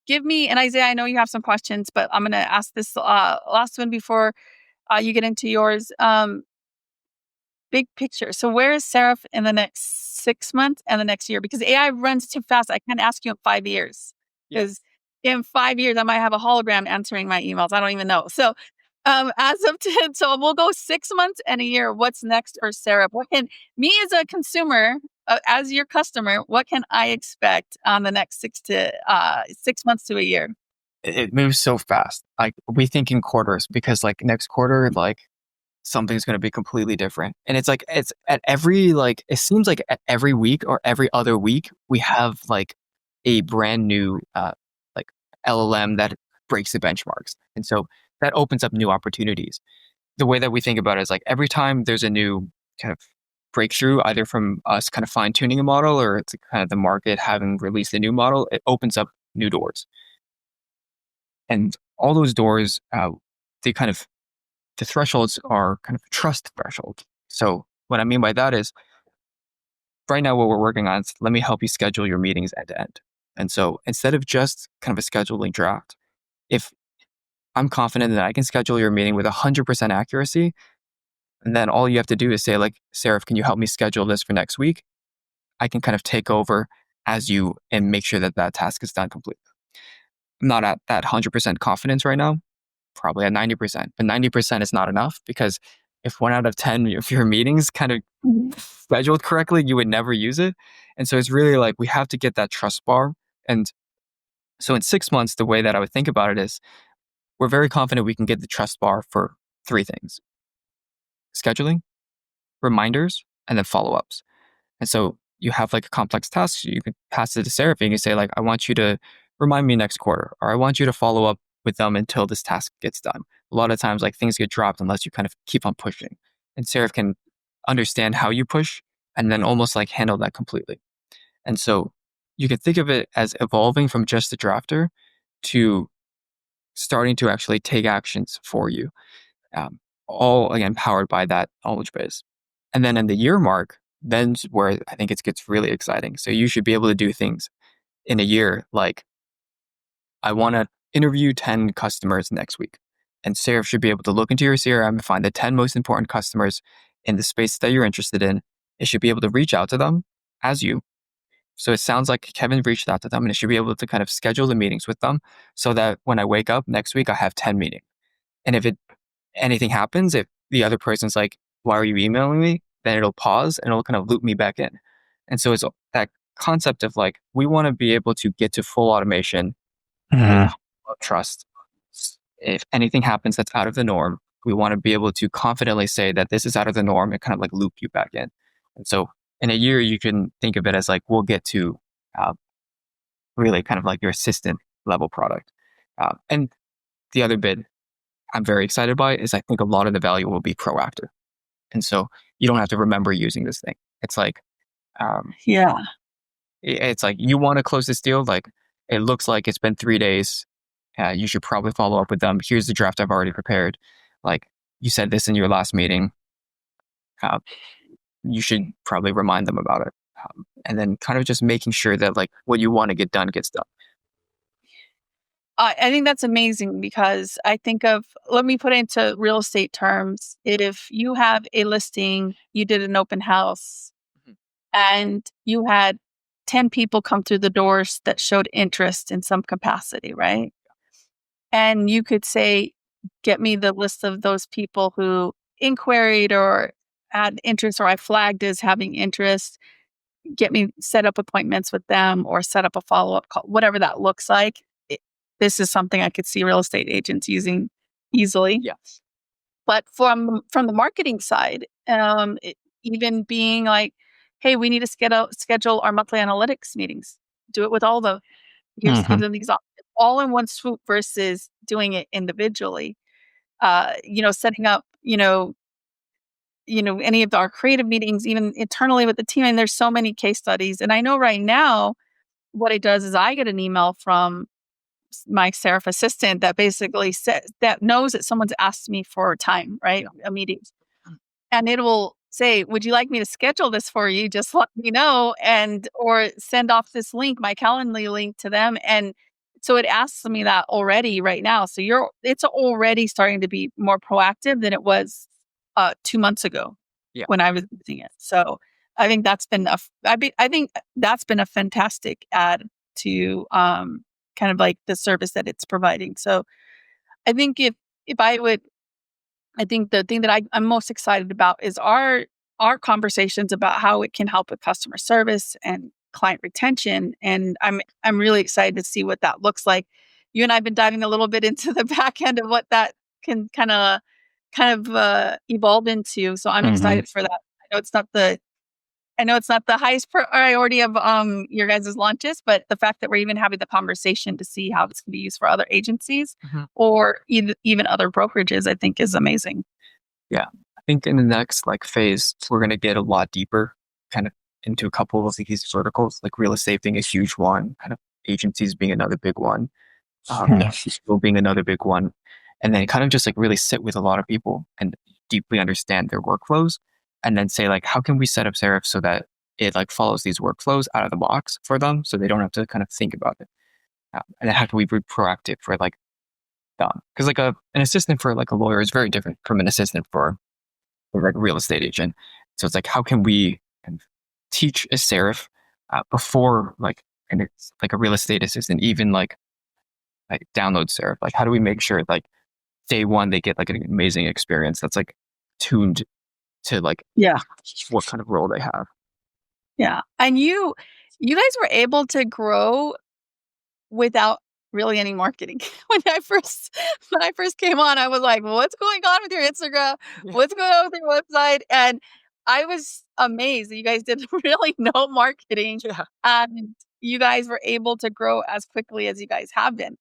give me, and Isaiah, I know you have some questions, but I'm gonna ask this last one before you get into yours. Big picture. So where is Serif in the next 6 months and the next year? Because AI runs too fast. I can't ask you in 5 years. Yeah. Because in 5 years, I might have a hologram answering my emails. I don't even know. So as of 10, so we'll go 6 months and a year. What's next for Serif? What can me as a consumer, as your customer, what can I expect on the next 6 months to a year? it moves so fast. Like we think in quarters because like next quarter, like something's going to be completely different. And it's like, it's at every, like, it seems like at every week or every other week, we have like a brand new, like LLM that breaks the benchmarks. And so that opens up new opportunities. The way that we think about it is like every time there's a new kind of breakthrough, either from us kind of fine tuning a model or it's kind of the market having released a new model, it opens up new doors. And all those doors, they kind of the thresholds are kind of trust thresholds. So what I mean by that is right now what we're working on is let me help you schedule your meetings end to end. And so instead of just kind of a scheduling draft, if I'm confident that I can schedule your meeting with 100% accuracy, and then all you have to do is say like, Serif, can you help me schedule this for next week? I can kind of take over as you and make sure that that task is done completely. I'm not at that 100% confidence right now, probably at 90%. But 90% is not enough because if 1 out of 10 of your meetings kind of scheduled correctly, you would never use it. And so it's really like we have to get that trust bar. And so in 6 months, the way that I would think about it is we're very confident we can get the trust bar for three things: scheduling, reminders, and then follow-ups. And so you have like a complex task, you can pass it to Serif and you can say like, I want you to remind me next quarter, or I want you to follow up with them until this task gets done. A lot of times like things get dropped unless you kind of keep on pushing. And Serif can understand how you push and then almost like handle that completely. And so you can think of it as evolving from just a drafter to starting to actually take actions for you. All again powered by that knowledge base. And then in the year mark, then's where I think it gets really exciting. So you should be able to do things in a year like, I want to interview 10 customers next week. And Serif should be able to look into your CRM and find the 10 most important customers in the space that you're interested in. It should be able to reach out to them as you. So it sounds like Kevin reached out to them and it should be able to kind of schedule the meetings with them so that when I wake up next week, I have 10 meetings. And if anything happens, if the other person's like, why are you emailing me? Then it'll pause and it'll kind of loop me back in. And so it's that concept of like, we want to be able to get to full automation with trust. If anything happens that's out of the norm, we want to be able to confidently say that this is out of the norm and kind of like loop you back in. And so in a year, you can think of it as like, we'll get to really kind of like your assistant level product. And the other bit I'm very excited by is I think a lot of the value will be proactive. And so you don't have to remember using this thing. It's like, Yeah. it's like you want to close this deal. Like it looks like it's been 3 days. You should probably follow up with them. Here's the draft I've already prepared. Like you said this in your last meeting. You should probably remind them about it. And then kind of just making sure that like what you want to get done gets done. I think that's amazing because I think of, let me put it into real estate terms. If you have a listing, you did an open house and you had 10 people come through the doors that showed interest in some capacity, right? And you could say, get me the list of those people who inquired or had interest or I flagged as having interest. get me set up appointments with them or set up a follow-up call, whatever that looks like. This is something I could see real estate agents using easily. Yes. But from the marketing side, even being like, hey, we need to schedule our monthly analytics meetings. Do it with all the, here's give them these options, all in one swoop versus doing it individually. Setting up, any of our creative meetings, even internally with the team. And there's so many case studies. And I know right now what it does is I get an email from my Serif assistant that basically says that knows that someone's asked me for time, right? A meeting. And it will say, would you like me to schedule this for you? Just let me know, or send off this link, my Calendly link to them. And so it asks me that already right now. So it's already starting to be more proactive than it was 2 months ago when I was using it. So I think that's been a fantastic add to kind of like the service that it's providing. So I think I think the thing that I'm most excited about is our conversations about how it can help with customer service and client retention. And I'm really excited to see what that looks like. You and I have been diving a little bit into the back end of what that can kind of evolve into. So I'm excited for that. I know it's not the highest priority of your guys' launches, but the fact that we're even having the conversation to see how this can be used for other agencies or even other brokerages, I think is amazing. Yeah. I think in the next phase, we're going to get a lot deeper kind of into a couple of these verticals, like real estate being a huge one, kind of agencies being another big one, school being another big one. And then kind of just really sit with a lot of people and deeply understand their workflows. And then say how can we set up Serif so that it follows these workflows out of the box for them, so they don't have to kind of think about it. And then how can we be proactive for them? Because an assistant for a lawyer is very different from an assistant for a real estate agent. So it's how can we kind of teach a Serif before a real estate assistant even download Serif? How do we make sure day one they get an amazing experience that's tuned to what kind of role they have. Yeah. And you guys were able to grow without really any marketing. When I first came on, I was like, what's going on with your Instagram? What's going on with your website? And I was amazed that you guys did really no marketing. Yeah. And you guys were able to grow as quickly as you guys have been.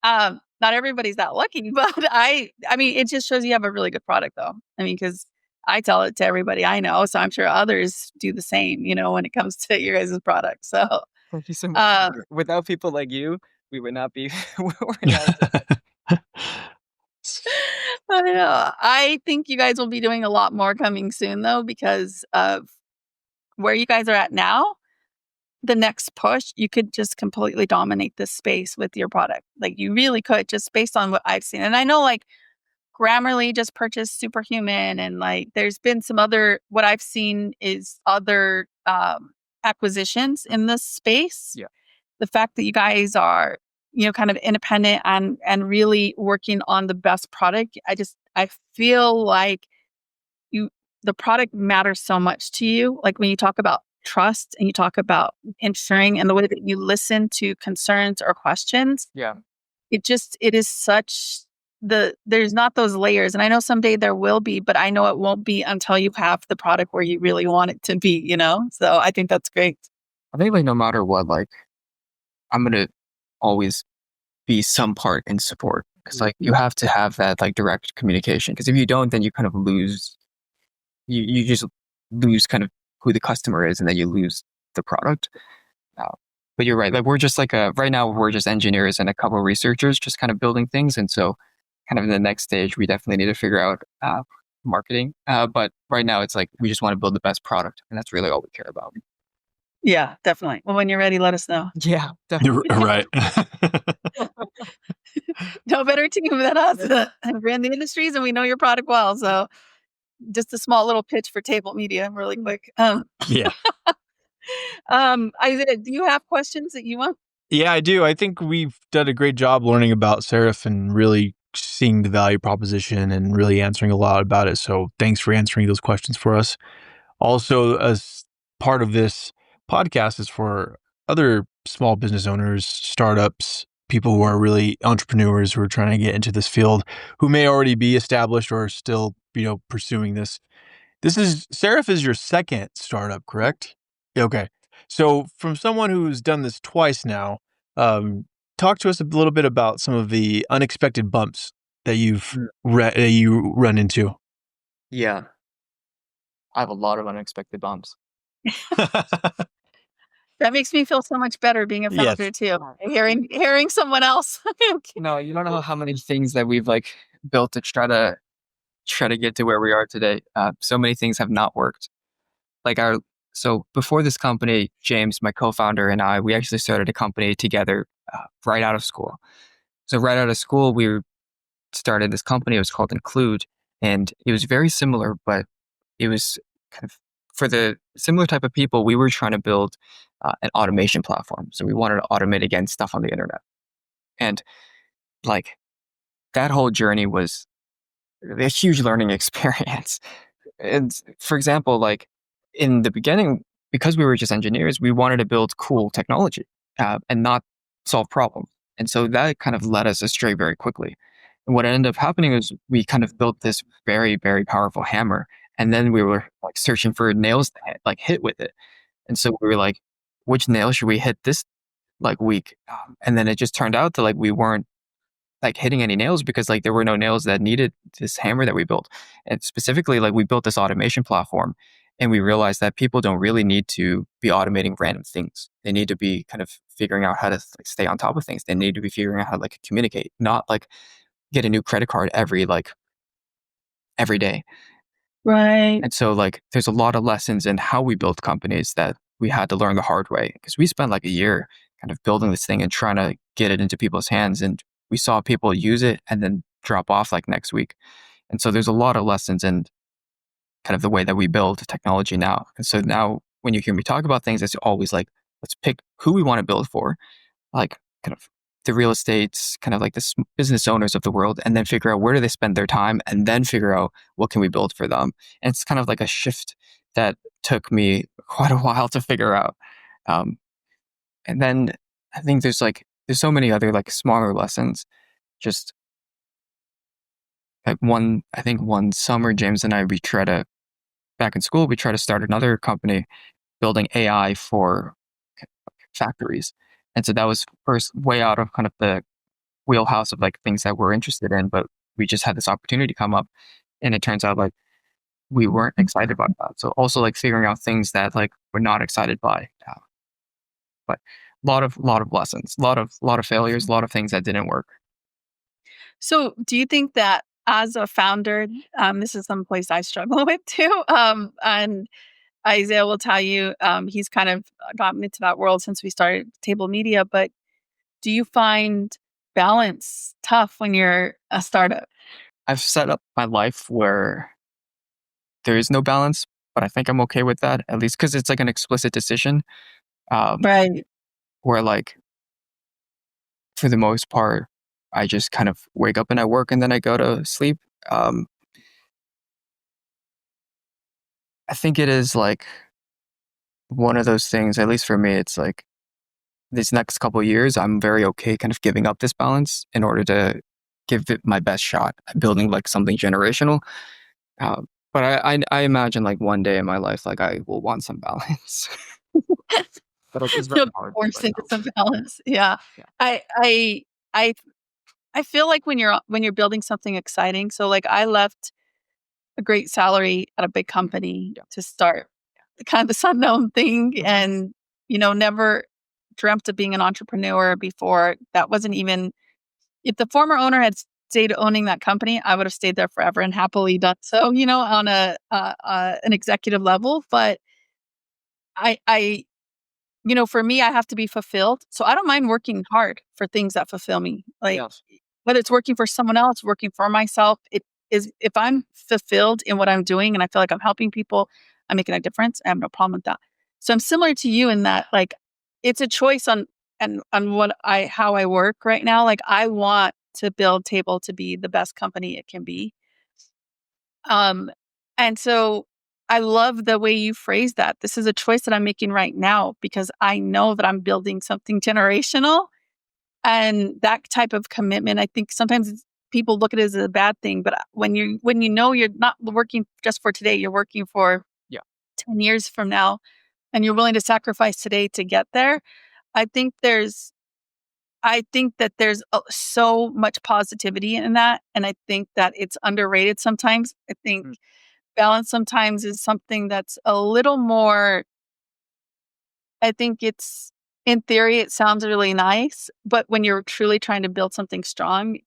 Not everybody's that lucky, but I mean, it just shows you have a really good product though. I mean, because I tell it to everybody I know, so I'm sure others do the same, when it comes to your guys' product. So thank you so much. Without people like you, we would not be where we are. I know. I think you guys will be doing a lot more coming soon though, because of where you guys are at now. The next push, you could just completely dominate this space with your product. You really could, just based on what I've seen. And I know Grammarly just purchased Superhuman, and there's been some other, what I've seen is other acquisitions in this space. Yeah. The fact that you guys are, kind of independent and really working on the best product. I feel like the product matters so much to you. When you talk about trust and you talk about ensuring and the way that you listen to concerns or questions. Yeah. It is such there's not those layers. And I know someday there will be, but I know it won't be until you have the product where you really want it to be, So I think that's great. I think no matter what, I'm going to always be some part in support. Because you have to have that direct communication. Because if you don't, then you kind of lose, you just lose kind of who the customer is, and then you lose the product. But you're right. We're just right now we're just engineers and a couple of researchers just kind of building things. And so kind of in the next stage, we definitely need to figure out marketing. But right now it's we just want to build the best product, and that's really all we care about. Yeah, definitely. Well, when you're ready, let us know. Yeah, definitely. You're right. No better team than us. We're in the industries and we know your product well. So just a small little pitch for Table Media really quick. Yeah. Isaiah, do you have questions that you want? Yeah, I do. I think we've done a great job learning about Serif and really seeing the value proposition and really answering a lot about it. So thanks for answering those questions for us. Also, as part of this podcast is for other small business owners, startups, people who are really entrepreneurs who are trying to get into this field, who may already be established or are still, pursuing this. Serif is your second startup, correct? Okay. So from someone who's done this twice now, talk to us a little bit about some of the unexpected bumps that you run into. Yeah, I have a lot of unexpected bumps. That makes me feel so much better being a founder Yes. too. Hearing someone else. No, you don't know how many things that we've like built to try to get to where we are today. So many things have not worked. Like so before this company, James, my co-founder, and I, we actually started a company together right out of school. So right out of school, we started this company. It was called Include, and it was very similar, but it was kind of for the similar type of people. We were trying to build an automation platform. So we wanted to automate again stuff on the internet, and like that whole journey was a huge learning experience. And for example, like in the beginning, because we were just engineers, we wanted to build cool technology and not solve problems. And so that kind of led us astray very quickly. And what ended up happening is we kind of built this very, very powerful hammer. And then we were like searching for nails to hit with it. And so we were like, which nail should we hit this week? And then it just turned out that we weren't hitting any nails because there were no nails that needed this hammer that we built. And specifically, we built this automation platform, and we realized that people don't really need to be automating random things. They need to be kind of figuring out how to stay on top of things. They need to be figuring out how to communicate, not get a new credit card every day. Right. And so there's a lot of lessons in how we build companies that we had to learn the hard way, because we spent a year kind of building this thing and trying to get it into people's hands. And we saw people use it and then drop off next week. And so there's a lot of lessons in kind of the way that we build technology now. And so now when you hear me talk about things, it's always let's pick who we want to build for, kind of the real estates, kind of the business owners of the world, and then figure out where do they spend their time, and then figure out what can we build for them. And it's kind of a shift that took me quite a while to figure out. And then I think there's so many other smaller lessons. Just one summer, James and I, back in school, we tried to start another company building AI for factories. And so that was first way out of kind of the wheelhouse of things that we're interested in, but we just had this opportunity come up, and it turns out we weren't excited about that. So also figuring out things that we're not excited by. But a lot of lessons, a lot of failures, a lot of things that didn't work. So do you think that as a founder, this is some place I struggle with too, and Isaiah will tell you he's kind of gotten into that world since we started Table Media, but do you find balance tough when you're a startup? I've set up my life where there is no balance, but I think I'm okay with that, at least because it's an explicit decision. Right. Where for the most part, I just kind of wake up and I work and then I go to sleep. I think it is one of those things, at least for me, it's these next couple of years, I'm very okay kind of giving up this balance in order to give it my best shot at building something generational. But I imagine one day in my life, I will want some balance. But it's very hard. Forced into some balance. Yeah. Yeah. I feel like when you're building something exciting. So I left a great salary at a big company to start kind of this unknown thing, and never dreamt of being an entrepreneur before. That wasn't even, if the former owner had stayed owning that company, I would have stayed there forever and happily done so, on an executive level. But I for me, I have to be fulfilled. So I don't mind working hard for things that fulfill me. Yes. Whether it's working for someone else, working for myself, it is, if I'm fulfilled in what I'm doing and I feel like I'm helping people, I'm making a difference, I have no problem with that. So I'm similar to you in that it's a choice on how I work right now. I want to build Table to be the best company it can be. And so I love the way you phrase that. This is a choice that I'm making right now because I know that I'm building something generational. And that type of commitment, I think sometimes people look at it as a bad thing, but when you know you're not working just for today, you're working for 10 years from now, and you're willing to sacrifice today to get there. I think that there's so much positivity in that, and I think that it's underrated sometimes. I think balance sometimes is something that's a little more. I think it's in theory, it sounds really nice, but when you're truly trying to build something strong,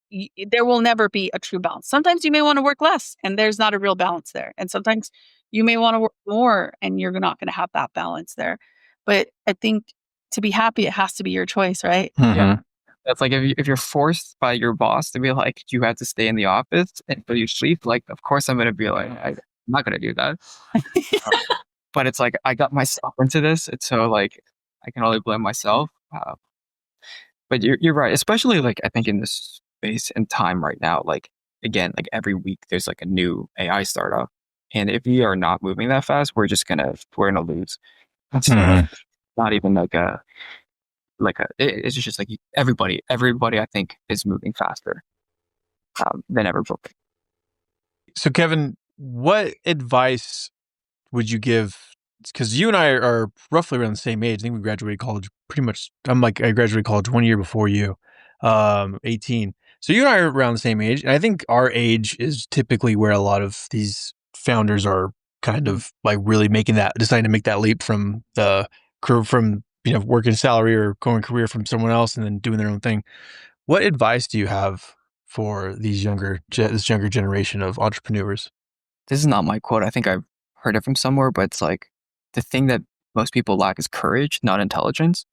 there will never be a true balance. Sometimes you may want to work less and there's not a real balance there. And sometimes you may want to work more and you're not going to have that balance there. But I think to be happy, it has to be your choice, right? Yeah. That's like if you're forced by your boss to be like, you have to stay in the office until you sleep, like, of course I'm going to be like, I'm not going to do that. But it's like, I got myself into this. It's so like, I can only blame myself. But you're right, especially like, I think in this space and time right now, like, again, like every week there's like a new AI startup. And if we are not moving that fast, we're going to lose. So not even it's just like everybody I think is moving faster than ever before. So Kevin, what advice would you give? Because you and I are roughly around the same age. I think we graduated college pretty much. I graduated college 1 year before you, 18. So you and I are around the same age. And I think our age is typically where a lot of these founders are kind of like really deciding to make that leap from the career, from, working salary or going career from someone else and then doing their own thing. What advice do you have for this younger generation of entrepreneurs? This is not my quote. I think I've heard it from somewhere, but it's like the thing that most people lack is courage, not intelligence.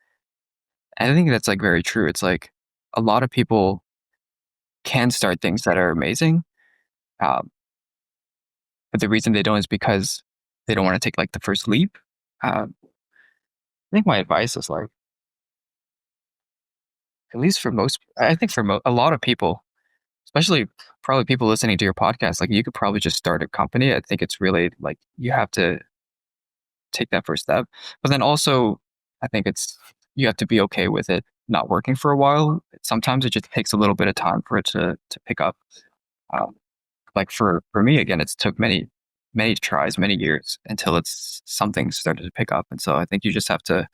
And I think that's like very true. It's like a lot of people can start things that are amazing. But the reason they don't is because they don't want to take like the first leap. I think my advice is like, at least for most, I think for a lot of people, especially probably people listening to your podcast, like you could probably just start a company. I think it's really like you have to take that first step. But then also, I think you have to be okay with it not working for a while. Sometimes it just takes a little bit of time for it to pick up. Like for me, again, it's took many tries, many years until something started to pick up. And so I think you just have to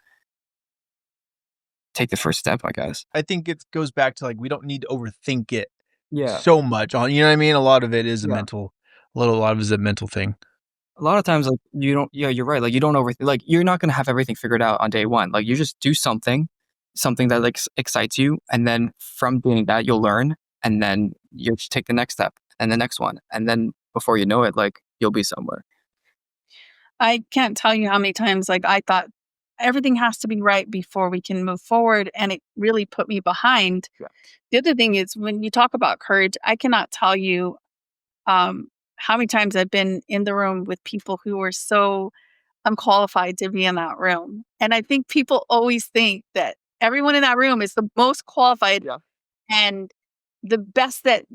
take the first step, I guess. I think it goes back to like, we don't need to overthink it so much on, you know what I mean? A lot of it is a lot of it is a mental thing. A lot of times, like you're right. Like you don't overthink, like you're not going to have everything figured out on day one. Like you just do something that like excites you. And then from doing that, you'll learn. And then you just take the next step and the next one. And then before you know it, like you'll be somewhere. I can't tell you how many times like I thought everything has to be right before we can move forward. And it really put me behind. Yeah. The other thing is when you talk about courage, I cannot tell you how many times I've been in the room with people who were so unqualified to be in that room. And I think people always think that everyone in that room is the most qualified and the best that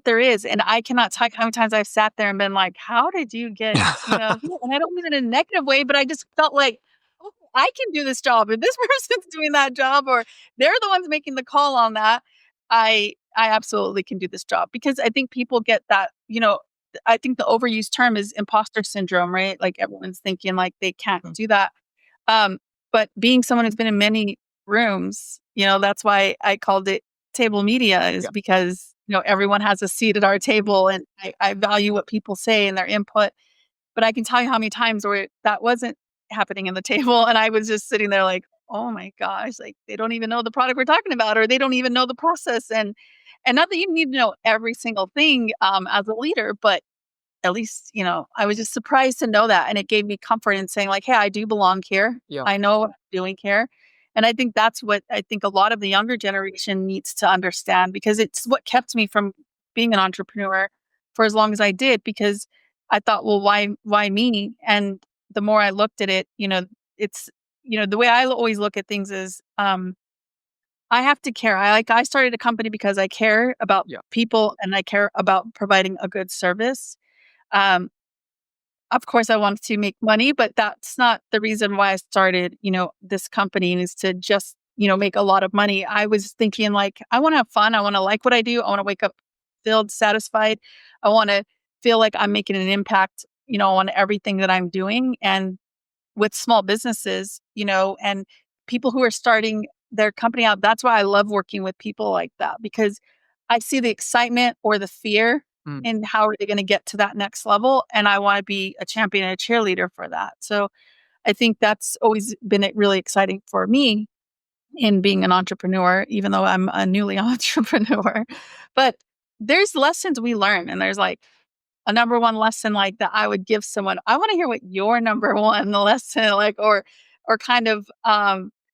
there is. And I cannot tell you how many times I've sat there and been like, how did you get, here? And I don't mean it in a negative way, but I just felt like, oh, I can do this job. If this person's doing that job or they're the ones making the call on that, I absolutely can do this job because I think people get that, I think the overused term is imposter syndrome, right? Like everyone's thinking like they can't do that. But being someone who's been in many rooms, that's why I called it table media is because, everyone has a seat at our table and I value what people say and their input. But I can tell you how many times where that wasn't happening in the table. And I was just sitting there like, oh my gosh, like they don't even know the product we're talking about, or they don't even know the process. And not that you need to know every single thing as a leader, but at least, I was just surprised to know that. And it gave me comfort in saying like, hey, I do belong here. Yeah. I know what I'm doing here. And I think that's what I think a lot of the younger generation needs to understand because it's what kept me from being an entrepreneur for as long as I did, because I thought, well, why me? And the more I looked at it, it's, the way I always look at things is, I have to care. I started a company because I care about people and I care about providing a good service. of course I wanted to make money, but that's not the reason why I started, this company is to just, make a lot of money. I was thinking like, I want to have fun. I want to like what I do. I want to wake up filled, satisfied. I want to feel like I'm making an impact, on everything that I'm doing. And with small businesses, and people who are starting their company out. That's why I love working with people like that, because I see the excitement or the fear in how are they going to get to that next level. And I want to be a champion and a cheerleader for that. So I think that's always been really exciting for me in being an entrepreneur, even though I'm a newly entrepreneur. But there's lessons we learn, and there's like a number one lesson like that I would give someone. I want to hear what your number one lesson like or kind of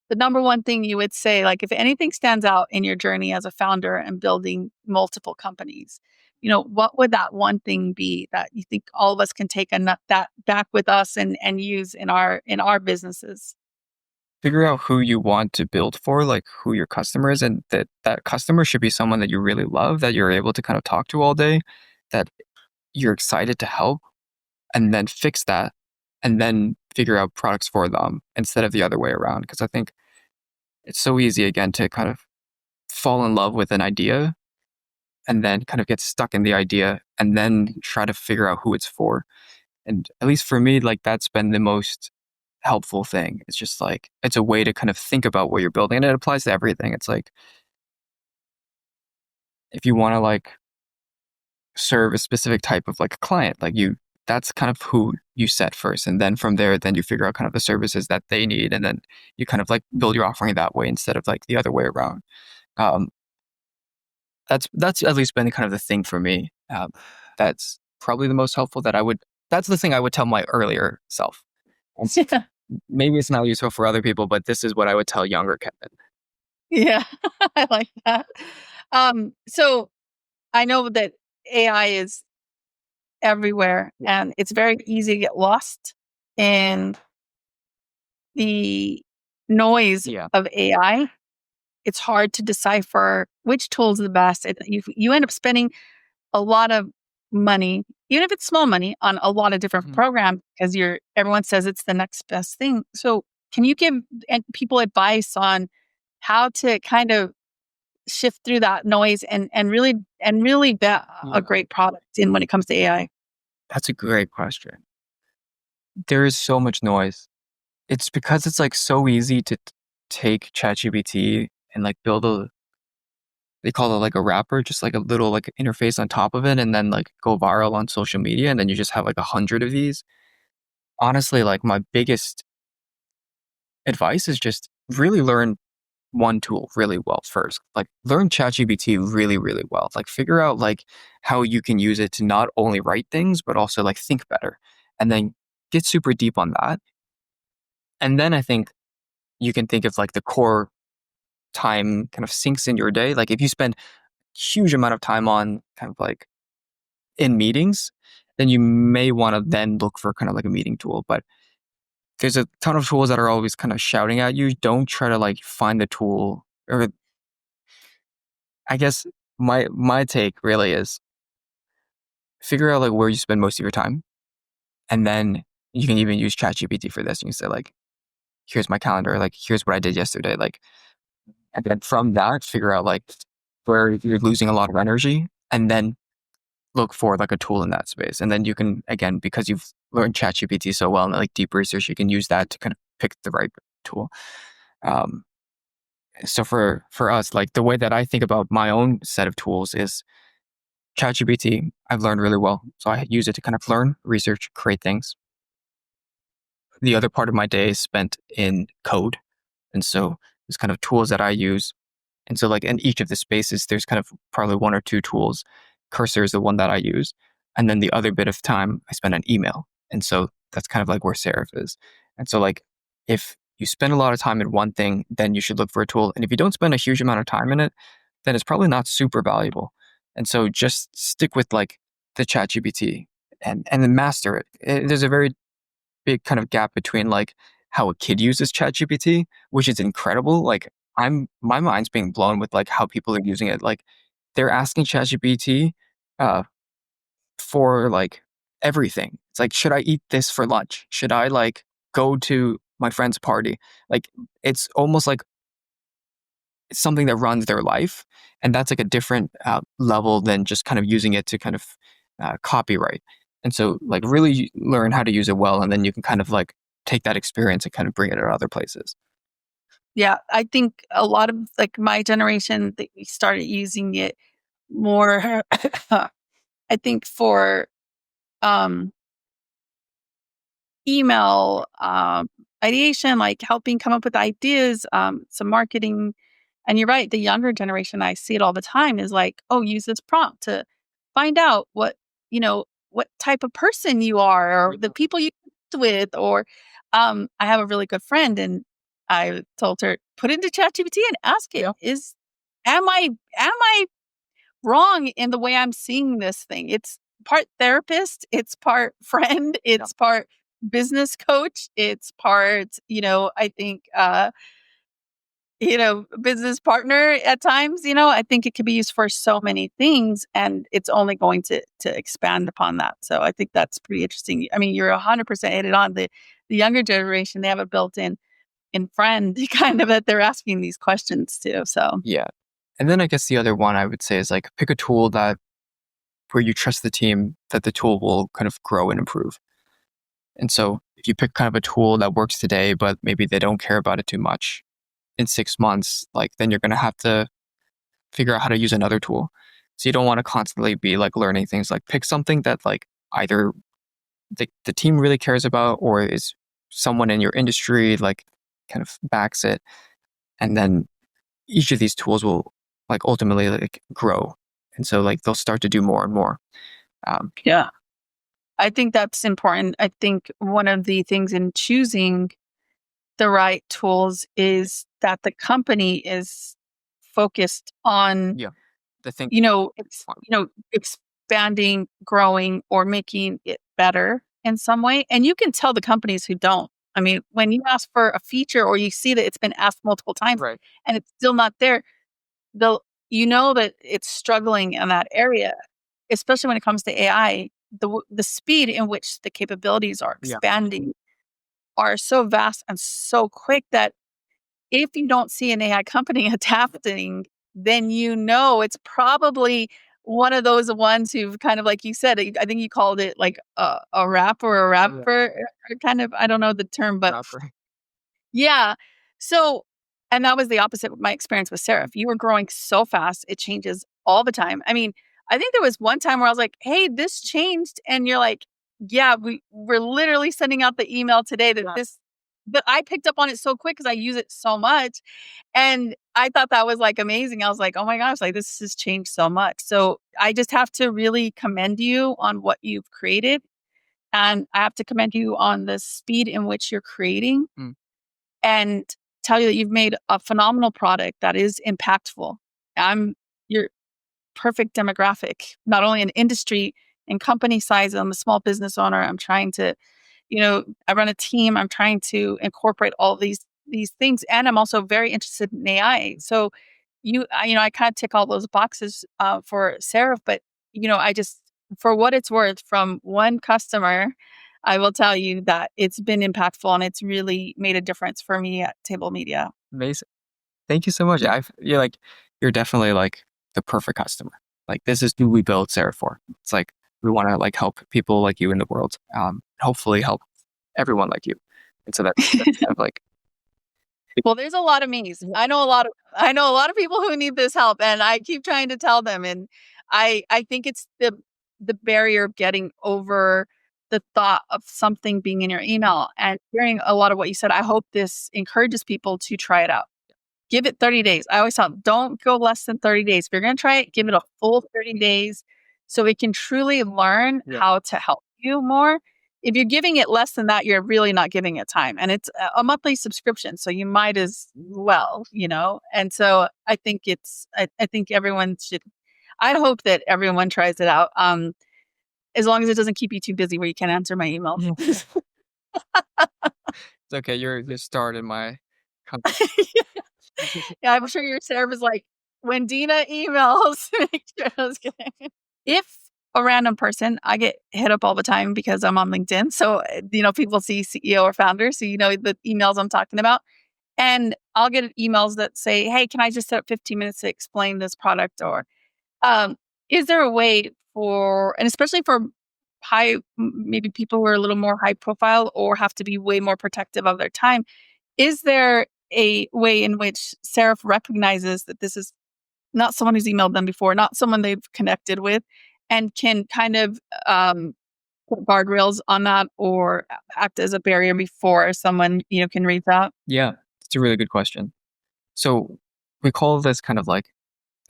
the number one thing you would say, like if anything stands out in your journey as a founder and building multiple companies, what would that one thing be that you think all of us can take that back with us and use in our businesses? Figure out who you want to build for, like who your customer is, and that customer should be someone that you really love, that you're able to kind of talk to all day, that you're excited to help, and then fix that, and then figure out products for them instead of the other way around. Because I think it's so easy again to kind of fall in love with an idea and then kind of get stuck in the idea and then try to figure out who it's for. And at least for me, like that's been the most helpful thing. It's just like, it's a way to kind of think about what you're building, and it applies to everything. It's like, if you want to like serve a specific type of like a client, like that's kind of who you set first. And then from there, then you figure out kind of the services that they need. And then you kind of like build your offering that way instead of like the other way around. Um, that's at least been kind of the thing for me. That's probably the most helpful that's the thing I would tell my earlier self. Yeah. Maybe it's not useful for other people, but this is what I would tell younger Kevin. Yeah. I like that. So I know that AI is everywhere and it's very easy to get lost in the noise Yeah. of AI. It's hard to decipher which tool is the best. You end up spending a lot of money, even if it's small money, on a lot of different programs because everyone says it's the next best thing. So can you give people advice on how to kind of shift through that noise and really bet a great product in when it comes to AI? That's a great question. There is so much noise. It's because it's like so easy to take ChatGPT and like they call it like a wrapper, just like a little like interface on top of it, and then like go viral on social media, and then you just have like 100 of these. Honestly, like my biggest advice is just really learn one tool really well first. Like learn ChatGPT really, really well. Like figure out like how you can use it to not only write things, but also like think better. And then get super deep on that. And then I think you can think of like the core time kind of sinks in your day. Like if you spend huge amount of time on kind of like in meetings, then you may want to then look for kind of like a meeting tool. But there's a ton of tools that are always kind of shouting at you. Don't try to like find the tool, or I guess my take really is figure out like where you spend most of your time. And then you can even use ChatGPT for this. You can say like, here's my calendar, like here's what I did yesterday. Like, and then from that, figure out like where you're losing a lot of energy, and then look for like a tool in that space. And then you can, again, because you've learned ChatGPT so well and like deep research, you can use that to kind of pick the right tool. So for us, like the way that I think about my own set of tools is ChatGPT, I've learned really well. So I use it to kind of learn, research, create things. The other part of my day is spent in code. And so there's kind of tools that I use. And so like in each of the spaces, there's kind of probably one or two tools. Cursor is the one that I use. And then the other bit of time I spend on email. And so that's kind of like where Serif is. And so like if you spend a lot of time in one thing, then you should look for a tool. And if you don't spend a huge amount of time in it, then it's probably not super valuable. And so just stick with like the ChatGPT and then master it. There's a very big kind of gap between like how a kid uses ChatGPT, which is incredible. Like my mind's being blown with like how people are using it. Like they're asking ChatGPT for like everything. It's like, should I eat this for lunch? Should I like go to my friend's party? Like, it's almost like it's something that runs their life. And that's like a different level than just kind of using it to kind of copyright. And so like really learn how to use it well. And then you can kind of like take that experience and kind of bring it to other places. Yeah, I think a lot of like my generation, we started using it more. I think for um, email ideation, like helping come up with ideas, some marketing. And you're right, the younger generation, I see it all the time, is like, oh, use this prompt to find out what type of person you are, or the people you connect with, or I have a really good friend, and I told her, put it into ChatGPT and ask it, am I wrong in the way I'm seeing this thing? It's part therapist, it's part friend, it's part business coach, it's part, I think business partner at times. I think it could be used for so many things, and it's only going to expand upon that. So I think that's pretty interesting. I mean, you're 100% hit it on. The younger generation, they have a built in friend kind of that they're asking these questions to. So Yeah. And then I guess the other one I would say is like pick a tool that where you trust the team that the tool will kind of grow and improve. And so if you pick kind of a tool that works today, but maybe they don't care about it too much in 6 months, like then you're going to have to figure out how to use another tool. So you don't want to constantly be like learning things. Like pick something that like either the team really cares about, or is someone in your industry like kind of backs it. And then each of these tools will like ultimately like grow. And so like they'll start to do more and more. yeah, I think that's important. I think one of the things in choosing the right tools is that the company is focused on Yeah. The thing. expanding, growing, or making it better in some way. And you can tell the companies who don't. I mean, when you ask for a feature or you see that it's been asked multiple times Right. and it's still not there, they'll that it's struggling in that area, especially when it comes to AI. The speed in which the capabilities are expanding are so vast and so quick that if you don't see an AI company adapting, then it's probably one of those ones who've kind of, like you said, I think you called it like a rap or a rapper, or kind of, I don't know the term, but Rapper. yeah. So, and that was the opposite of my experience with Serif. You were growing so fast, it changes all the time. I mean, I think there was one time where I was like, hey, this changed. And you're like, yeah, we're literally sending out the email today that but I picked up on it so quick because I use it so much. And I thought that was like amazing. I was like, oh my gosh, like this has changed so much. So I just have to really commend you on what you've created. And I have to commend you on the speed in which you're creating. And tell you that you've made a phenomenal product that is impactful. I'm your perfect demographic, not only in industry and company size. I'm a small business owner. I'm trying to, I run a team. I'm trying to incorporate all these things, and I'm also very interested in AI. So, I kind of tick all those boxes for Serif, but I just, for what it's worth, from one customer, I will tell you that it's been impactful and it's really made a difference for me at Table Media. Amazing. Thank you so much. You're definitely like the perfect customer. Like this is who we build Sarah for. It's like we want to like help people like you in the world. Hopefully help everyone like you. And so that's kind of like. Well, there's a lot of me's. I know a lot of people who need this help, and I keep trying to tell them. And I think it's the barrier of getting over the thought of something being in your email, and hearing a lot of what you said. I hope this encourages people to try it out. Give it 30 days. I always tell them, don't go less than 30 days. If you're going to try it, give it a full 30 days so it can truly learn how to help you more. If you're giving it less than that, you're really not giving it time. And it's a monthly subscription, so you might as well, And so I think I think everyone should, I hope that everyone tries it out. As long as it doesn't keep you too busy where you can't answer my emails. It's okay. You're the start in my company. Yeah, I'm sure your Sarah was like, when Dina emails, make sure I was kidding. If a random person. I get hit up all the time because I'm on LinkedIn. So, people see CEO or founder. So, the emails I'm talking about. And I'll get emails that say, hey, can I just set up 15 minutes to explain this product? Or um, is there a way and especially for maybe people who are a little more high profile or have to be way more protective of their time, is there a way in which Serif recognizes that this is not someone who's emailed them before, not someone they've connected with, and can kind of put guardrails on that or act as a barrier before someone can read that? Yeah, it's a really good question. So we call this kind of like,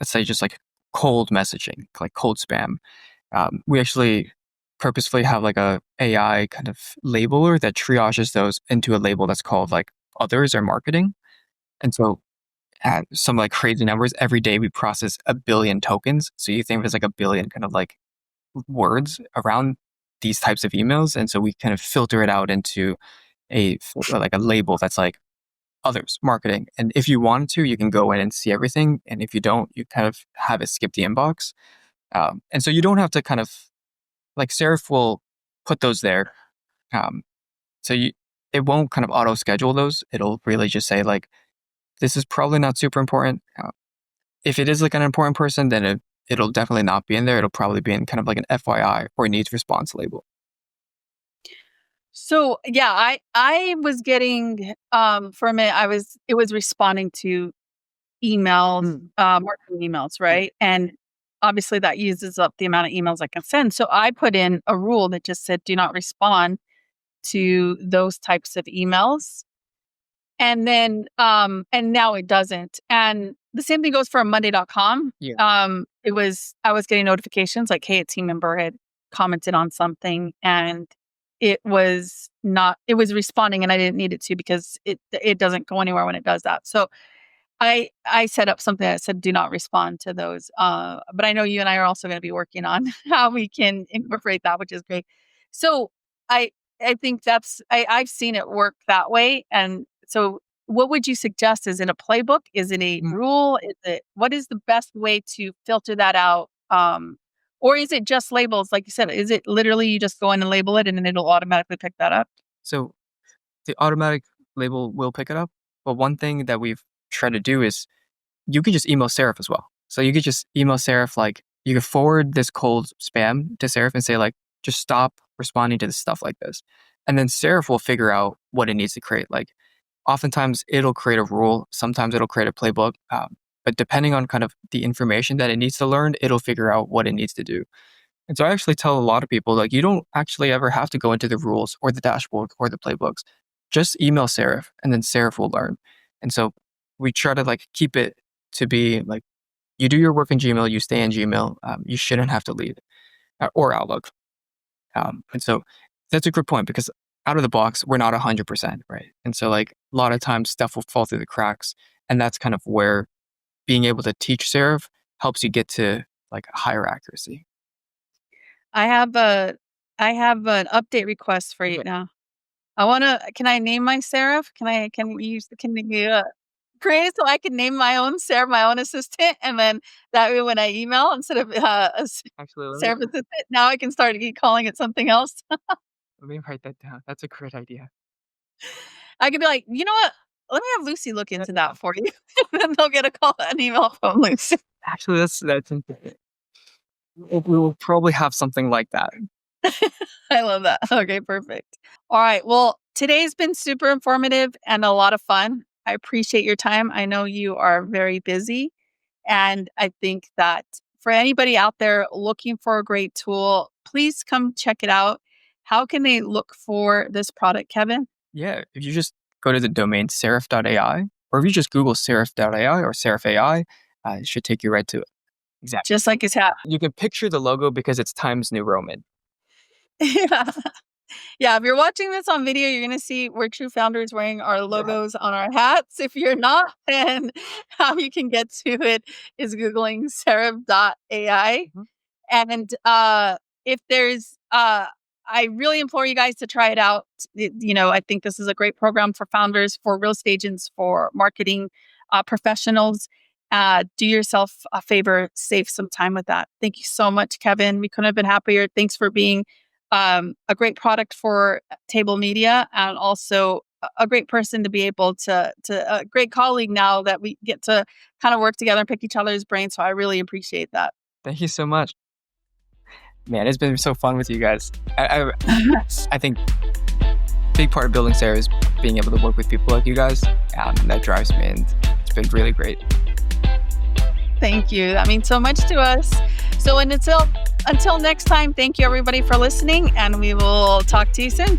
let's say, just like cold messaging, like cold spam. We actually purposefully have like a AI kind of labeler that triages those into a label that's called like others or marketing. And so at some like crazy numbers, every day we process 1 billion tokens. So you think of it as like 1 billion kind of like words around these types of emails. And so we kind of filter it out into like a label that's like others marketing. And if you wanted to, you can go in and see everything. And if you don't, you kind of have it skip the inbox. And so you don't have to kind of like Serif will put those there. So it won't kind of auto schedule those. It'll really just say like, this is probably not super important. If it is like an important person, then it'll definitely not be in there. It'll probably be in kind of like an FYI or needs response label. So yeah, I was getting for a minute it was responding to emails, marketing emails, right? And obviously that uses up the amount of emails I can send. So I put in a rule that just said do not respond to those types of emails. And then and now it doesn't. And the same thing goes for Monday.com. Yeah. I was getting notifications like, hey, a team member had commented on something and it was responding and I didn't need it to because it doesn't go anywhere when it does that. So I set up something that said do not respond to those. But I know you and I are also going to be working on how we can incorporate that, which is great. So I I think I've seen it work that way. And so what would you suggest? Is it a playbook? Is it a rule? What is the best way to filter that out? Or is it just labels? Like you said, is it literally you just go in and label it and then it'll automatically pick that up? So the automatic label will pick it up. But one thing that we've tried to do is you can just email Serif as well. So you could just email Serif, like you could forward this cold spam to Serif and say like, just stop responding to this stuff like this. And then Serif will figure out what it needs to create. Like oftentimes it'll create a rule. Sometimes it'll create a playbook. But depending on kind of the information that it needs to learn, it'll figure out what it needs to do. And so I actually tell a lot of people, like, you don't actually ever have to go into the rules or the dashboard or the playbooks. Just email Serif and then Serif will learn. And so we try to like keep it to be like, you do your work in Gmail, you stay in Gmail, you shouldn't have to leave or Outlook. And so that's a good point because out of the box, we're not 100%, right? And so like a lot of times stuff will fall through the cracks. And that's kind of where being able to teach Serif helps you get to like higher accuracy. I have an update request for you now. Can I name my Serif? Can you create it so I can name my own Serif, my own assistant? And then that way when I email, instead of Actually, Serif assistant, now I can start calling it something else. let me write that down. That's a great idea. I could be like, you know what? Let me have Lucy look into that for you. And then they'll get an email from Lucy. Actually, that's interesting. We will probably have something like that. I love that. Okay, perfect. All right. Well, today's been super informative and a lot of fun. I appreciate your time. I know you are very busy. And I think that for anybody out there looking for a great tool, please come check it out. How can they look for this product, Kevin? Yeah, if you just go to the domain serif.ai, or if you just Google serif.ai or Serif AI, it should take you right to it. Exactly. Just like his hat. You can picture the logo because it's Times New Roman. Yeah. Yeah, if you're watching this on video, you're going to see we're true founders wearing our logos on our hats. If you're not, then how you can get to it is Googling serif.ai. Mhm. And if there's, I really implore you guys to try it out. I think this is a great program for founders, for real estate agents, for marketing professionals. do yourself a favor, save some time with that. Thank you so much, Kevin. We couldn't have been happier. Thanks for being a great product for Table Media, and also a great person to be able to a great colleague now that we get to kind of work together and pick each other's brains. So I really appreciate that. Thank you so much. Man, it's been so fun with you guys. I think big part of building Serif is being able to work with people like you guys. That drives me, and it's been really great. Thank you. That means so much to us. So until next time, thank you everybody for listening, and we will talk to you soon.